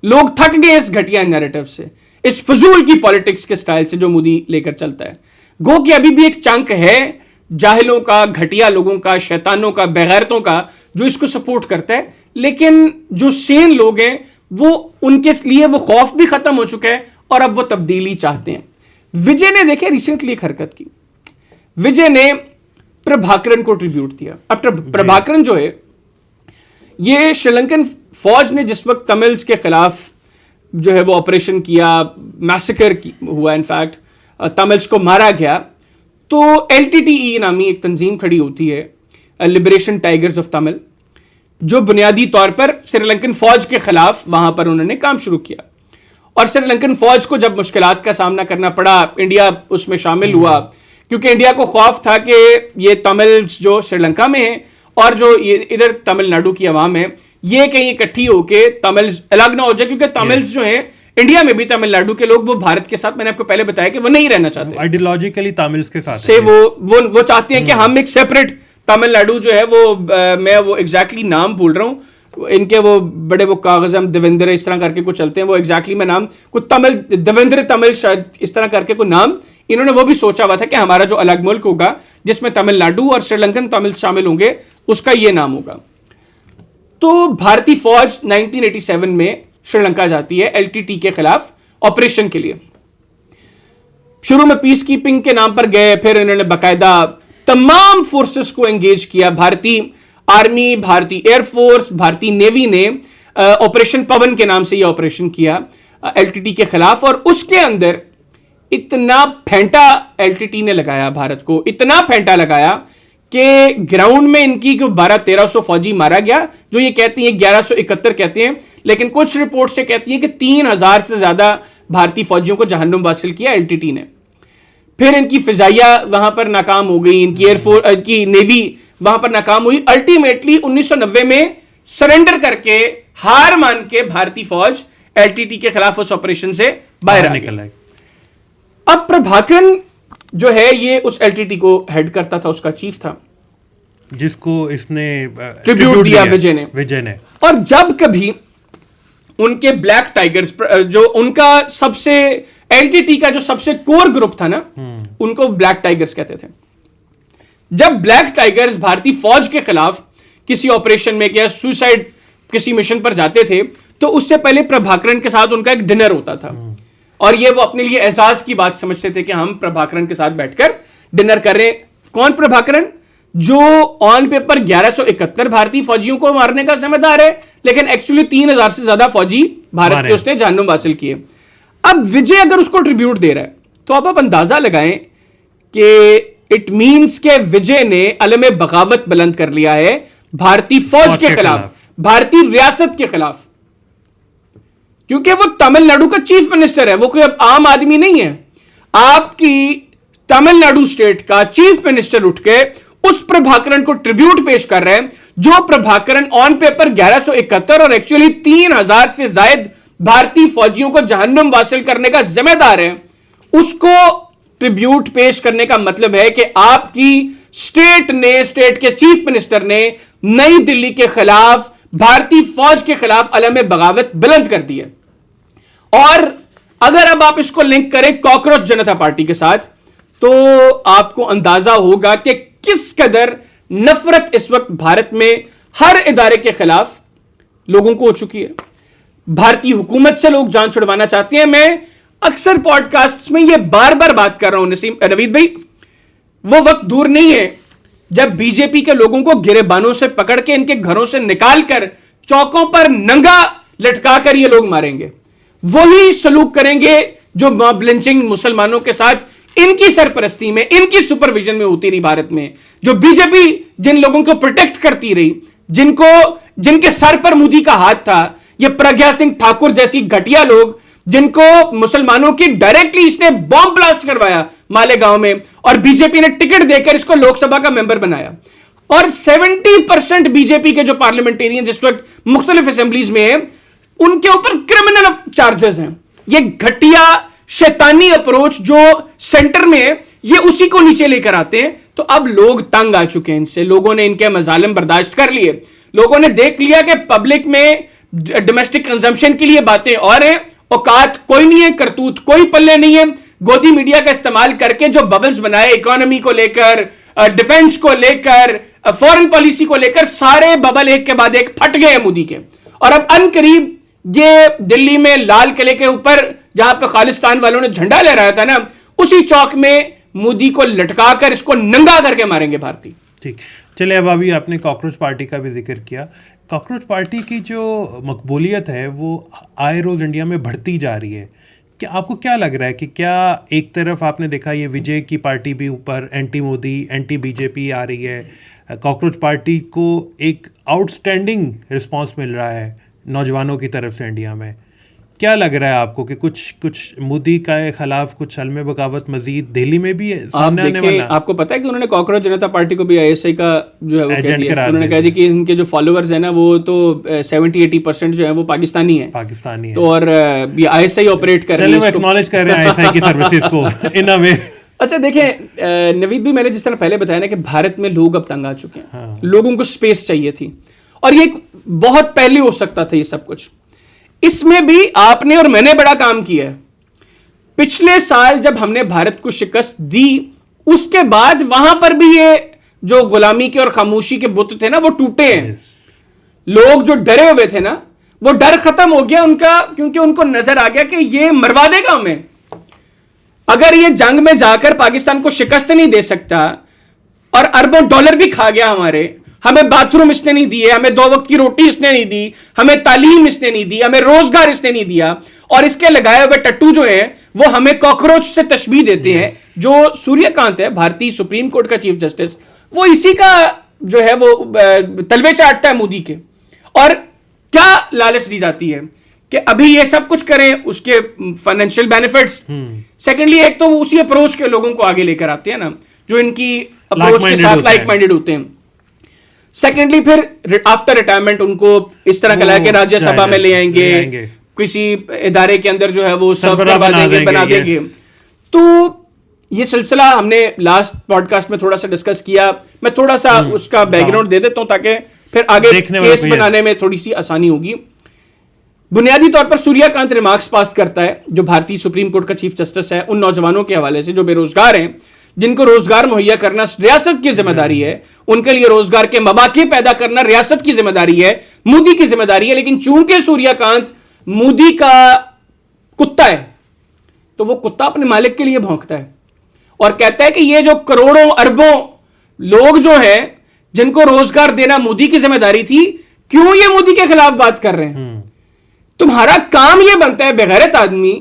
लोग थक गए इस घटिया नैरेटिव से, इस फजूल की पॉलिटिक्स के स्टाइल से जो मोदी लेकर चलता है। गो कि अभी भी एक चंक है जाहिलों का, घटिया लोगों का, शैतानों का, बेगैरतों का जो इसको सपोर्ट करता है, लेकिन जो सेन लोग हैं वो उनके लिए वो खौफ भी खत्म हो चुका है और अब वो तब्दीली चाहते हैं। विजय ने देखे रिसेंटली एक हरकत की, विजय ने प्रभाकरन को ट्रिब्यूट दिया। अब प्रभाकरन जो है ये श्रीलंकन फौज ने जिस वक्त तमिल्स के खिलाफ जो है वो ऑपरेशन किया, मैसेकर हुआ, इनफैक्ट तमिल्स को मारा गया, तो LTTE नामी एक तंजीम खड़ी होती है, लिबरेशन टाइगर्स ऑफ तमिल, जो बुनियादी तौर पर श्रीलंकन फौज के खिलाफ वहां पर उन्होंने काम शुरू किया। और श्रीलंकन फौज को जब मुश्किलात का सामना करना पड़ा, इंडिया उसमें शामिल हुआ, क्योंकि इंडिया को खौफ था कि ये तमिल्स जो श्रीलंका में हैं और जो ये इधर तमिलनाडु की आवाम है, ये कहीं इकट्ठी होके तमिल अलग ना हो जाए, क्योंकि तमिल्स जो हैं इंडिया में भी तमिलनाडु के लोग वो भारत के साथ, मैंने आपको पहले बताया कि वो नहीं रहना चाहते, आइडियोलॉजिकली तमिल्स के साथ से वो चाहते हैं कि हम एक सेपरेट तमिलनाडु जो है वो मैं वो एग्जैक्टली नाम भूल रहा हूँ इनके, वो बड़े वो कागज हम देवेंद्र इस तरह करके कुछ चलते हैं, वो एग्जैक्टली मैं नाम कुछ तमिल देवेंद्र तमिल शायद इस तरह करके कोई नाम इन्होंने वो भी सोचा हुआ था कि हमारा जो अलग मुल्क होगा जिसमें तमिलनाडु और श्रीलंकन तमिल शामिल होंगे उसका ये नाम होगा। तो भारतीय फौज 1987 में श्रीलंका जाती है LTT के खिलाफ ऑपरेशन के लिए। शुरू में पीस कीपिंग के नाम पर गए, फिर इन्होंने बाकायदा तमाम फोर्सेस को एंगेज किया। भारतीय आर्मी, भारतीय एयरफोर्स, भारतीय नेवी ने ऑपरेशन पवन के नाम से यह ऑपरेशन किया LTT के खिलाफ, और उसके अंदर इतना फेंटा LTT ने लगाया भारत को, इतना फेंटा लगाया कि ग्राउंड में इनकी 1200-1300 फौजी मारा गया, जो ये कहती हैं 1171 कहते हैं, लेकिन कुछ रिपोर्ट से कहती हैं कि 3000 से ज्यादा भारतीय फौजियों को जहन्नुम वासिल किया LTT ने। फिर इनकी फिजाइया वहां पर नाकाम हो गई, इनकी एयरफोर्स, इनकी नेवी वहां पर नाकाम हुई। अल्टीमेटली 1990 में सरेंडर करके, हार मान के भारतीय फौज LTT के खिलाफ उस ऑपरेशन से बाहर निकल आई। अब प्रभाकरन जो है ये उस LTT को हेड करता था, उसका चीफ था, जिसको इसने ट्रिब्यूट दिया विजय ने। और जब कभी उनके ब्लैक टाइगर्स, जो उनका सबसे LTT का जो सबसे कोर ग्रुप था ना, उनको ब्लैक टाइगर्स कहते थे। जब ब्लैक टाइगर्स भारतीय फौज के खिलाफ किसी ऑपरेशन में या सुसाइड किसी मिशन पर जाते थे, तो उससे पहले प्रभाकरन के साथ उनका एक डिनर होता था, और ये वो अपने लिए एहसास की बात समझते थे कि हम प्रभाकरन के साथ बैठकर डिनर कर रहे हैं। कौन प्रभाकरन? जो ऑन पेपर 1171 भारतीय फौजियों को मारने का जिम्मेदार है, लेकिन एक्चुअली 3000 से ज्यादा फौजी भारत के उसने जहन्नुम हासिल किए। अब विजय अगर उसको ट्रिब्यूट दे रहा है तो अब आप अंदाजा लगाएं कि इट मींस के विजय ने अलम बगावत बुलंद कर लिया है भारतीय फौज के खिलाफ, भारतीय रियासत के खिलाफ, क्योंकि वो तमिलनाडु का चीफ मिनिस्टर है, वो कोई अब आम आदमी नहीं है। आपकी तमिलनाडु स्टेट का चीफ मिनिस्टर उठ के उस प्रभाकरण को ट्रिब्यूट पेश कर रहे हैं जो प्रभाकरण ऑन पेपर 1171 और एक्चुअली 3000 से ज्यादा भारतीय फौजियों को जहन्नुम वासिल करने का जिम्मेदार है। उसको ट्रिब्यूट पेश करने का मतलब है कि आपकी स्टेट के चीफ मिनिस्टर ने नई दिल्ली के खिलाफ, भारतीय फौज के खिलाफ अलम बगावत बुलंद कर दी है। और अगर अब आप इसको लिंक करें कॉकरोच जनता पार्टी के साथ तो आपको अंदाजा होगा कि किस कदर नफरत इस वक्त भारत में हर इदारे के खिलाफ लोगों को हो चुकी है। भारतीय हुकूमत से लोग जान छुड़वाना चाहते हैं। मैं अक्सर पॉडकास्ट्स में यह बार बार बात कर रहा हूं नवीद भाई, वो वक्त दूर नहीं है जब बीजेपी के लोगों को गिरेबानों से पकड़ के इनके घरों से निकालकर चौकों पर नंगा लटका कर ये लोग मारेंगे। वही सलूक करेंगे जो मॉब लिंचिंग मुसलमानों के साथ इनकी सरपरस्ती में, इनकी सुपरविजन में होती रही भारत में। जो बीजेपी जिन लोगों को प्रोटेक्ट करती रही, जिनके सर पर मोदी का हाथ था, ये प्रज्ञा सिंह ठाकुर जैसी घटिया लोग जिनको मुसलमानों की डायरेक्टली इसने बॉम्ब ब्लास्ट करवाया मालेगांव में और बीजेपी ने टिकट देकर इसको लोकसभा का मेंबर बनाया। और 70% बीजेपी के जो पार्लियामेंटेरियन जिस वक्त मुख्तलिफ असेंबलीज में है उनके ऊपर क्रिमिनल चार्जेस हैं। ये घटिया शैतानी अप्रोच जो सेंटर में है ये उसी को नीचे लेकर आते हैं। तो अब लोग तंग आ चुके हैं इनसे, लोगों ने इनके मजालिम बर्दाश्त कर लिए, लोगों ने देख लिया कि पब्लिक में डोमेस्टिक कंजम्पशन के लिए बातें और हैं, औकात कोई नहीं है, करतूत कोई पल्ले नहीं है। गोदी मीडिया का इस्तेमाल करके जो बबल्स बनाए इकोनॉमी को लेकर, डिफेंस को लेकर, फॉरेन पॉलिसी को लेकर, सारे बबल एक के बाद एक फट गए मोदी के। और अब अनकरीब ये दिल्ली में लाल किले के ऊपर जहां पे खालिस्तान वालों ने झंडा लहराया था ना, उसी चौक में मोदी को लटका कर इसको नंगा करके मारेंगे भारतीय। ठीक, चलिए अब अभी आपने कॉकरोच पार्टी का भी जिक्र किया। कॉकरोच पार्टी की जो मकबूलियत है वो आए रोज इंडिया में बढ़ती जा रही है। क्या आपको क्या लग रहा है कि क्या एक तरफ आपने देखा ये विजय की पार्टी भी ऊपर एंटी मोदी, एंटी बीजेपी आ रही है, कॉकरोच पार्टी को एक आउटस्टैंडिंग रिस्पांस मिल रहा है नौजवानों की तरफ से इंडिया में। क्या लग रहा है आपको कि कुछ मोदी का खिलाफ कुछ अलम बगावत मजीद दिल्ली में भी सामने आने वाला? आपको पता है कि उन्होंने कॉकरोच जनता पार्टी को भी आईएसआई का जो है वो कह दिया। उन्होंने कह दिया कि इनके जो फॉलोअर्स हैं ना वो तो 70-80% जो है वो पाकिस्तानी है। तो और ये आईएसआई ऑपरेट कर रही है। चलिए एक्नॉलेज कर रहे हैं आईएसआई की सर्विसेज को इन अ वे। अच्छा देखें नवीद भी, मैंने जिस तरह पहले बताया ना कि भारत में लोग अब तंग आ चुके हैं। हाँ। लोगों को स्पेस चाहिए थी और ये बहुत पहले हो सकता था ये सब कुछ। इसमें भी आपने और मैंने बड़ा काम किया है। पिछले साल जब हमने भारत को शिकस्त दी उसके बाद वहां पर भी ये जो गुलामी के और खामोशी के बुत थे ना वो टूटे हैं। लोग जो डरे हुए थे ना वो डर खत्म हो गया उनका, क्योंकि उनको नजर आ गया कि ये मरवा देगा हमें। अगर ये जंग में जाकर पाकिस्तान को शिकस्त नहीं दे सकता और अरबों डॉलर भी खा गया हमें बाथरूम इसने नहीं दिए, हमें 2 वक्त की रोटी इसने नहीं दी, हमें तालीम इसने नहीं दी, हमें रोजगार इसने नहीं दिया, और इसके लगाए हुए टट्टू जो हैं वो हमें कॉकरोच से तशबीह देते हैं। जो सूर्यकांत है भारतीय सुप्रीम कोर्ट का चीफ जस्टिस, वो इसी का जो है वो तलवे चाटता है मोदी के। और क्या लालच दी जाती है कि अभी ये सब कुछ करें, उसके फाइनेंशियल बेनिफिट्स। सेकेंडली एक तो वो उसी अप्रोच के लोगों को आगे लेकर आते हैं ना जो इनकी अप्रोच के साथ लाइक माइंडेड होते हैं। सेकेंडली फिर आफ्टर रिटायरमेंट उनको इस तरह का के राज्यसभा में ले आएंगे, किसी इदारे के अंदर जो है वो सर्व करवा देंगे, बना देंगे। तो ये सिलसिला हमने लास्ट पॉडकास्ट में थोड़ा सा डिस्कस किया। मैं थोड़ा सा उसका बैकग्राउंड दे देता हूं ताकि फिर आगे केस बनाने में थोड़ी सी आसानी होगी। बुनियादी तौर पर सूर्यकांत रिमार्क्स पास करता है जो भारतीय सुप्रीम कोर्ट का चीफ जस्टिस है उन नौजवानों के हवाले से जो बेरोजगार हैं, जिनको रोजगार मुहैया करना रियासत की जिम्मेदारी है, उनके लिए रोजगार के मौके पैदा करना रियासत की जिम्मेदारी है, मोदी की जिम्मेदारी है। लेकिन चूंकि सूर्यकांत मोदी का कुत्ता है तो वो कुत्ता अपने मालिक के लिए भौंकता है और कहता है कि ये जो करोड़ों अरबों लोग जो हैं जिनको रोजगार देना मोदी की जिम्मेदारी थी, क्यों ये मोदी के खिलाफ बात कर रहे हैं? तुम्हारा काम यह बनता है बेगैरत आदमी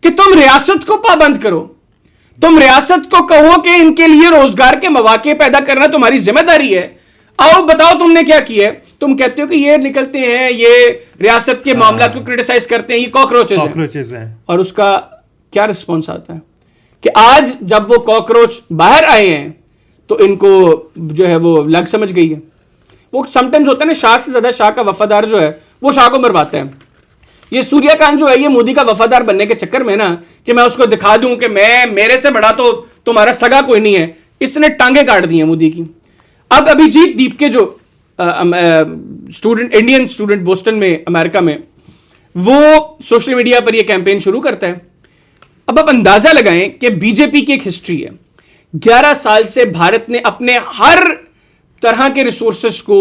कि तुम रियासत को पाबंद करो, तुम रियासत को कहो कि इनके लिए रोजगार के मौके पैदा करना तुम्हारी जिम्मेदारी है। आओ बताओ तुमने क्या किया है। तुम कहते हो कि ये निकलते हैं, ये रियासत के मामला को क्रिटिसाइज करते हैं, ये कॉकरोचेस हैं। और उसका क्या रिस्पॉन्स आता है कि आज जब वो कॉकरोच बाहर आए हैं तो इनको जो है वो लग समझ गई है। वो समटाइम्स होता है ना, शाह से ज्यादा शाह का वफादार जो है वो शाह को मरवाता है। ये सूर्यकांत जो है ये मोदी का वफादार बनने के चक्कर में ना, कि मैं उसको दिखा दूं कि मैं, मेरे से बड़ा तो तुम्हारा सगा कोई नहीं है, इसने टांगे काट दी हैं मोदी की। अब अभिजीत दीप के जो स्टूडेंट, इंडियन स्टूडेंट बोस्टन में अमेरिका में, वो सोशल मीडिया पर ये कैंपेन शुरू करता है। अब आप अंदाजा लगाएं कि बीजेपी की एक हिस्ट्री है, 11 साल से भारत ने अपने हर तरह के रिसोर्सेस को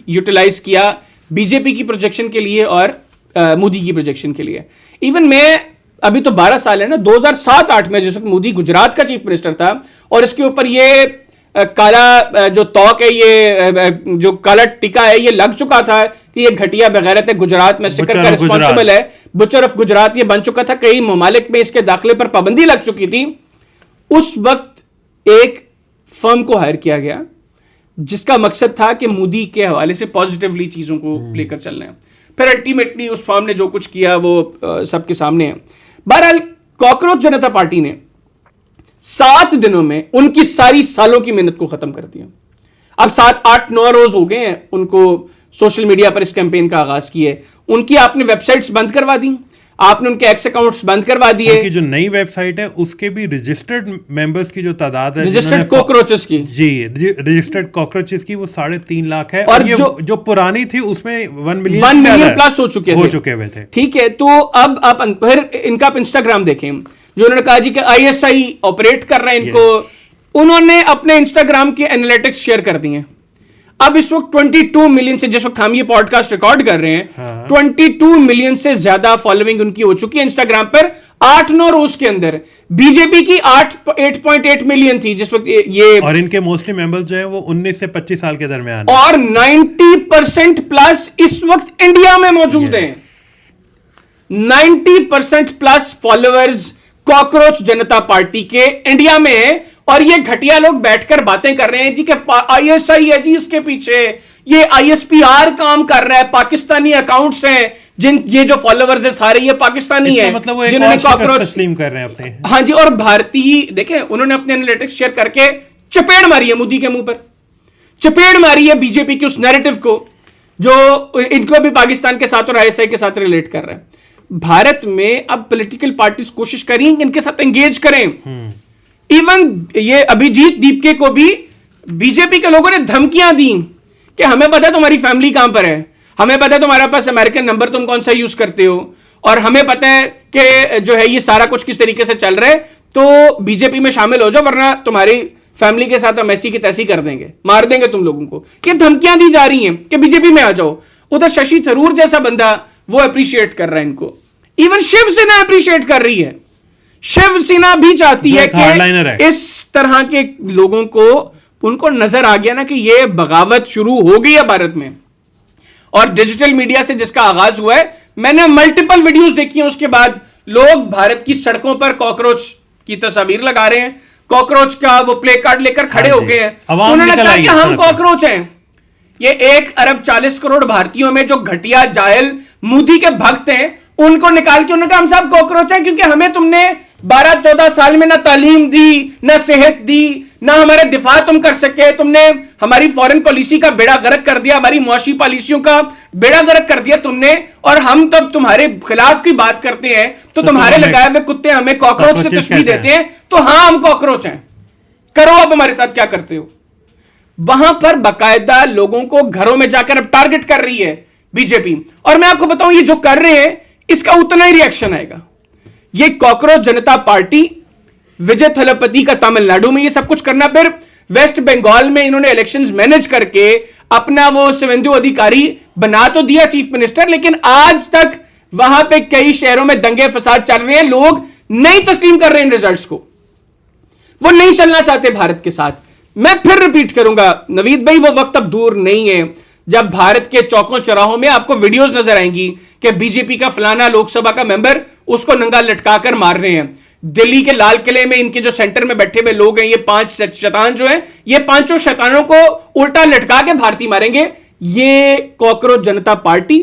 यूटिलाइज किया बीजेपी की प्रोजेक्शन के लिए और मोदी की प्रोजेक्शन के लिए। इवन मैं, अभी तो 12 साल है ना, 2007-8 में जिस वक्त मोदी गुजरात का चीफ मिनिस्टर था और इसके ऊपर ये काला जो तौक है, ये जो काला टिका है, ये लग चुका था कि ये घटिया बेगैरत है, गुजरात में सिकर का रिस्पॉन्सिबल है, बुचर ऑफ गुजरात ये बन चुका था, कई ममालिक में इसके दाखिले पर पाबंदी लग चुकी थी। उस वक्त एक फर्म को हायर किया गया जिसका मकसद था कि मोदी के हवाले से पॉजिटिवली चीजों को लेकर चलना है। फिर अल्टीमेटली उस फर्म ने जो कुछ किया वो सबके सामने है। बहरहाल कॉकरोच जनता पार्टी ने 7 दिनों में उनकी सारी सालों की मेहनत को खत्म कर दिया। अब 7, 8, 9 रोज हो गए हैं उनको सोशल मीडिया पर इस कैंपेन का आगाज किए। उनकी आपने वेबसाइट्स बंद करवा दी, आपने उनके एक्स अकाउंट्स बंद करवा दिए। उनकी जो नई वेबसाइट है उसके भी रजिस्टर्ड मेंबर्स की जो तादाद है, रजिस्टर्ड कॉकरोचेस की, जी रजिस्टर्ड कॉकरोचेस की, वो 3.5 लाख है। और ये जो पुरानी थी उसमें 1 मिलियन प्लस हो चुके हुए थे। ठीक है, तो अब आप फिर इनका आप इंस्टाग्राम देखें, जो उन्होंने कहा जी कि ISI ऑपरेट कर रहे हैं इनको, उन्होंने अपने इंस्टाग्राम के एनालिटिक्स शेयर कर दिए। अब इस वक्त 22 मिलियन से, जिस वक्त हम ये पॉडकास्ट रिकॉर्ड कर रहे हैं, 22 मिलियन से ज्यादा फॉलोइंग उनकी हो चुकी है इंस्टाग्राम पर। 8-9 रोज के अंदर बीजेपी की 8.8 मिलियन थी जिस वक्त ये, और इनके मोस्टली मेंबर्स जो हैं वो 19 से 25 साल के दरमियान, और 90% प्लस इस वक्त इंडिया में मौजूद हैं। 90% प्लस फॉलोअर्स कॉकरोच जनता पार्टी के इंडिया में है। और ये घटिया लोग बैठकर बातें कर रहे हैं जी कि ISI है जी इसके पीछे, ये ISPR काम कर रहा है, पाकिस्तानी अकाउंट्स हैं, ये जो फॉलोअर्स है सारे ये पाकिस्तानी हैं, मतलब वो जिन्होंने कॉकरोच तस्लीम कर रहे हैं अपने। हाँ जी, और भारतीय देखें, उन्होंने अपने एनालिटिक्स शेयर करके चपेड़ मारी है मोदी के मुंह पर, चपेड़ मारी है बीजेपी के उस नैरेटिव को जो इनको भी पाकिस्तान के साथ और ISI के साथ रिलेट कर रहा है। भारत में अब पॉलिटिकल पार्टीज कोशिश करें इनके साथ एंगेज करें। इवन ये अभिजीत दीपके को भी बीजेपी के लोगों ने धमकियां दी कि हमें पता है तुम्हारी फैमिली कहां पर है, हमें पता है तुम्हारे पास अमेरिकन नंबर तुम कौन सा यूज करते हो, और हमें पता है कि जो है ये सारा कुछ किस तरीके से चल रहा है, तो बीजेपी में शामिल हो जाओ वरना तुम्हारी फैमिली के साथ हम ऐसी की तैसी कर देंगे, मार देंगे तुम लोगों को। ये धमकियां दी जा रही हैं कि बीजेपी में आ जाओ। उधर शशि थरूर जैसा बंदा वो अप्रिशिएट कर रहा है इनको, इवन शिवसेना अप्रिशिएट कर रही है। शिवसेना भी चाहती है कि इस तरह के लोगों को, उनको नजर आ गया ना कि ये बगावत शुरू हो गई है भारत में, और डिजिटल मीडिया से जिसका आगाज हुआ है, मैंने मल्टीपल वीडियोस देखी हैं, उसके बाद लोग भारत की सड़कों पर कॉकरोच की तस्वीर लगा रहे हैं, कॉकरोच का वो प्ले कार्ड लेकर खड़े हो गए हैं। उन्होंने कहा कि हम कॉकरोच हैं। ये 1 अरब 40 करोड़ भारतीयों में जो घटिया जायल मोदी के भक्त हैं, उनको निकाल के उन्होंने कहा हम सब कॉकरोच हैं, क्योंकि हमें तुमने 12-14 साल में ना तालीम दी, ना सेहत दी, ना हमारे दिफा तुम कर सके, तुमने हमारी फॉरेन पॉलिसी का बेड़ा गर्क कर दिया, हमारी मुआशी पॉलिसियों का बेड़ा गर्क कर दिया तुमने, और हम तब तुम्हारे खिलाफ की बात करते हैं तो तुम्हारे लगाए हुए कुत्ते हमें कॉकरोच से तस्वीर देते हैं। तो हाँ, हम कॉकरोच हैं, करो अब हमारे साथ क्या करते हो। वहां पर बाकायदा लोगों को घरों में जाकर अब टारगेट कर रही है बीजेपी। और मैं आपको बताऊं, ये जो कर रहे हैं इसका उतना ही रिएक्शन आएगा। ये कॉकरोच जनता पार्टी विजय थलपति का तमिलनाडु में ये सब कुछ करना, फिर वेस्ट बंगाल में इन्होंने इलेक्शंस मैनेज करके अपना वो शुवेंदु अधिकारी बना तो दिया चीफ मिनिस्टर, लेकिन आज तक वहां पे कई शहरों में दंगे फसाद चल रहे हैं, लोग नहीं तस्लीम कर रहे हैं रिजल्ट्स को, वो नहीं चलना चाहते भारत के साथ। मैं फिर रिपीट करूंगा नवीद भाई, वो वक्त अब दूर नहीं है जब भारत के चौकों चौराहों में आपको वीडियोस नजर आएंगी कि बीजेपी का फलाना लोकसभा का मेंबर उसको नंगा लटका कर मार रहे हैं। दिल्ली के लाल किले में इनके जो सेंटर में बैठे हुए लोग हैं, ये 5 शैतान जो हैं, ये 5 शैतानों को उल्टा लटका के भारतीय मारेंगे। ये कॉकरोच जनता पार्टी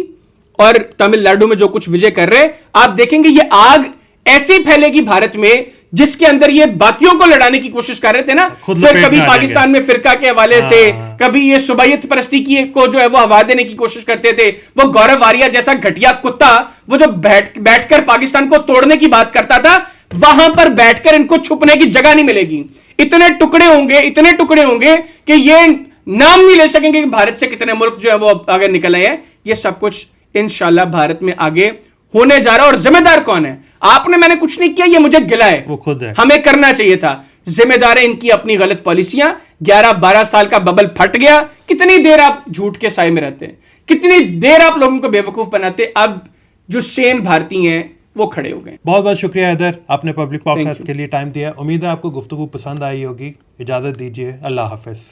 और तमिलनाडु में जो कुछ विजय कर रहे हैं, आप देखेंगे ये आग ऐसी फैलेगी भारत में जिसके अंदर ये बाकियों को लड़ाने की कोशिश कर रहे थे ना, फिर कभी पाकिस्तान में फिरका के हवाले से, कभी ये सुबैयत परस्ती की को जो है वो हवा देने की कोशिश करते थे। वो गौरव वारिया जैसा घटिया कुत्ता, वो जो बैठकर पाकिस्तान को तोड़ने की बात करता था, वहां पर बैठकर इनको छुपने की जगह नहीं मिलेगी। इतने टुकड़े होंगे कि ये नाम नहीं ले सकेंगे कि भारत से कितने मुल्क जो है वो आगे निकल आए हैं। ये सब कुछ इंशाल्लाह भारत में आगे होने जा रहा है। और जिम्मेदार कौन है? आपने, मैंने कुछ नहीं किया, ये मुझे गिला है, वो खुद है। हमें करना चाहिए था। जिम्मेदार है इनकी अपनी गलत पॉलिसियां। 11-12 साल का बबल फट गया। कितनी देर आप झूठ के साए में रहते हैं, कितनी देर आप लोगों को बेवकूफ बनाते। अब जो सेम भारतीय हैं वो खड़े हो गए। बहुत बहुत शुक्रिया हैदर, आपने पब्लिक पॉडकास्ट के लिए टाइम दिया। उम्मीद है आपको गुफ्तगू पसंद आई होगी। इजाजत दीजिए, अल्लाह हाफिज।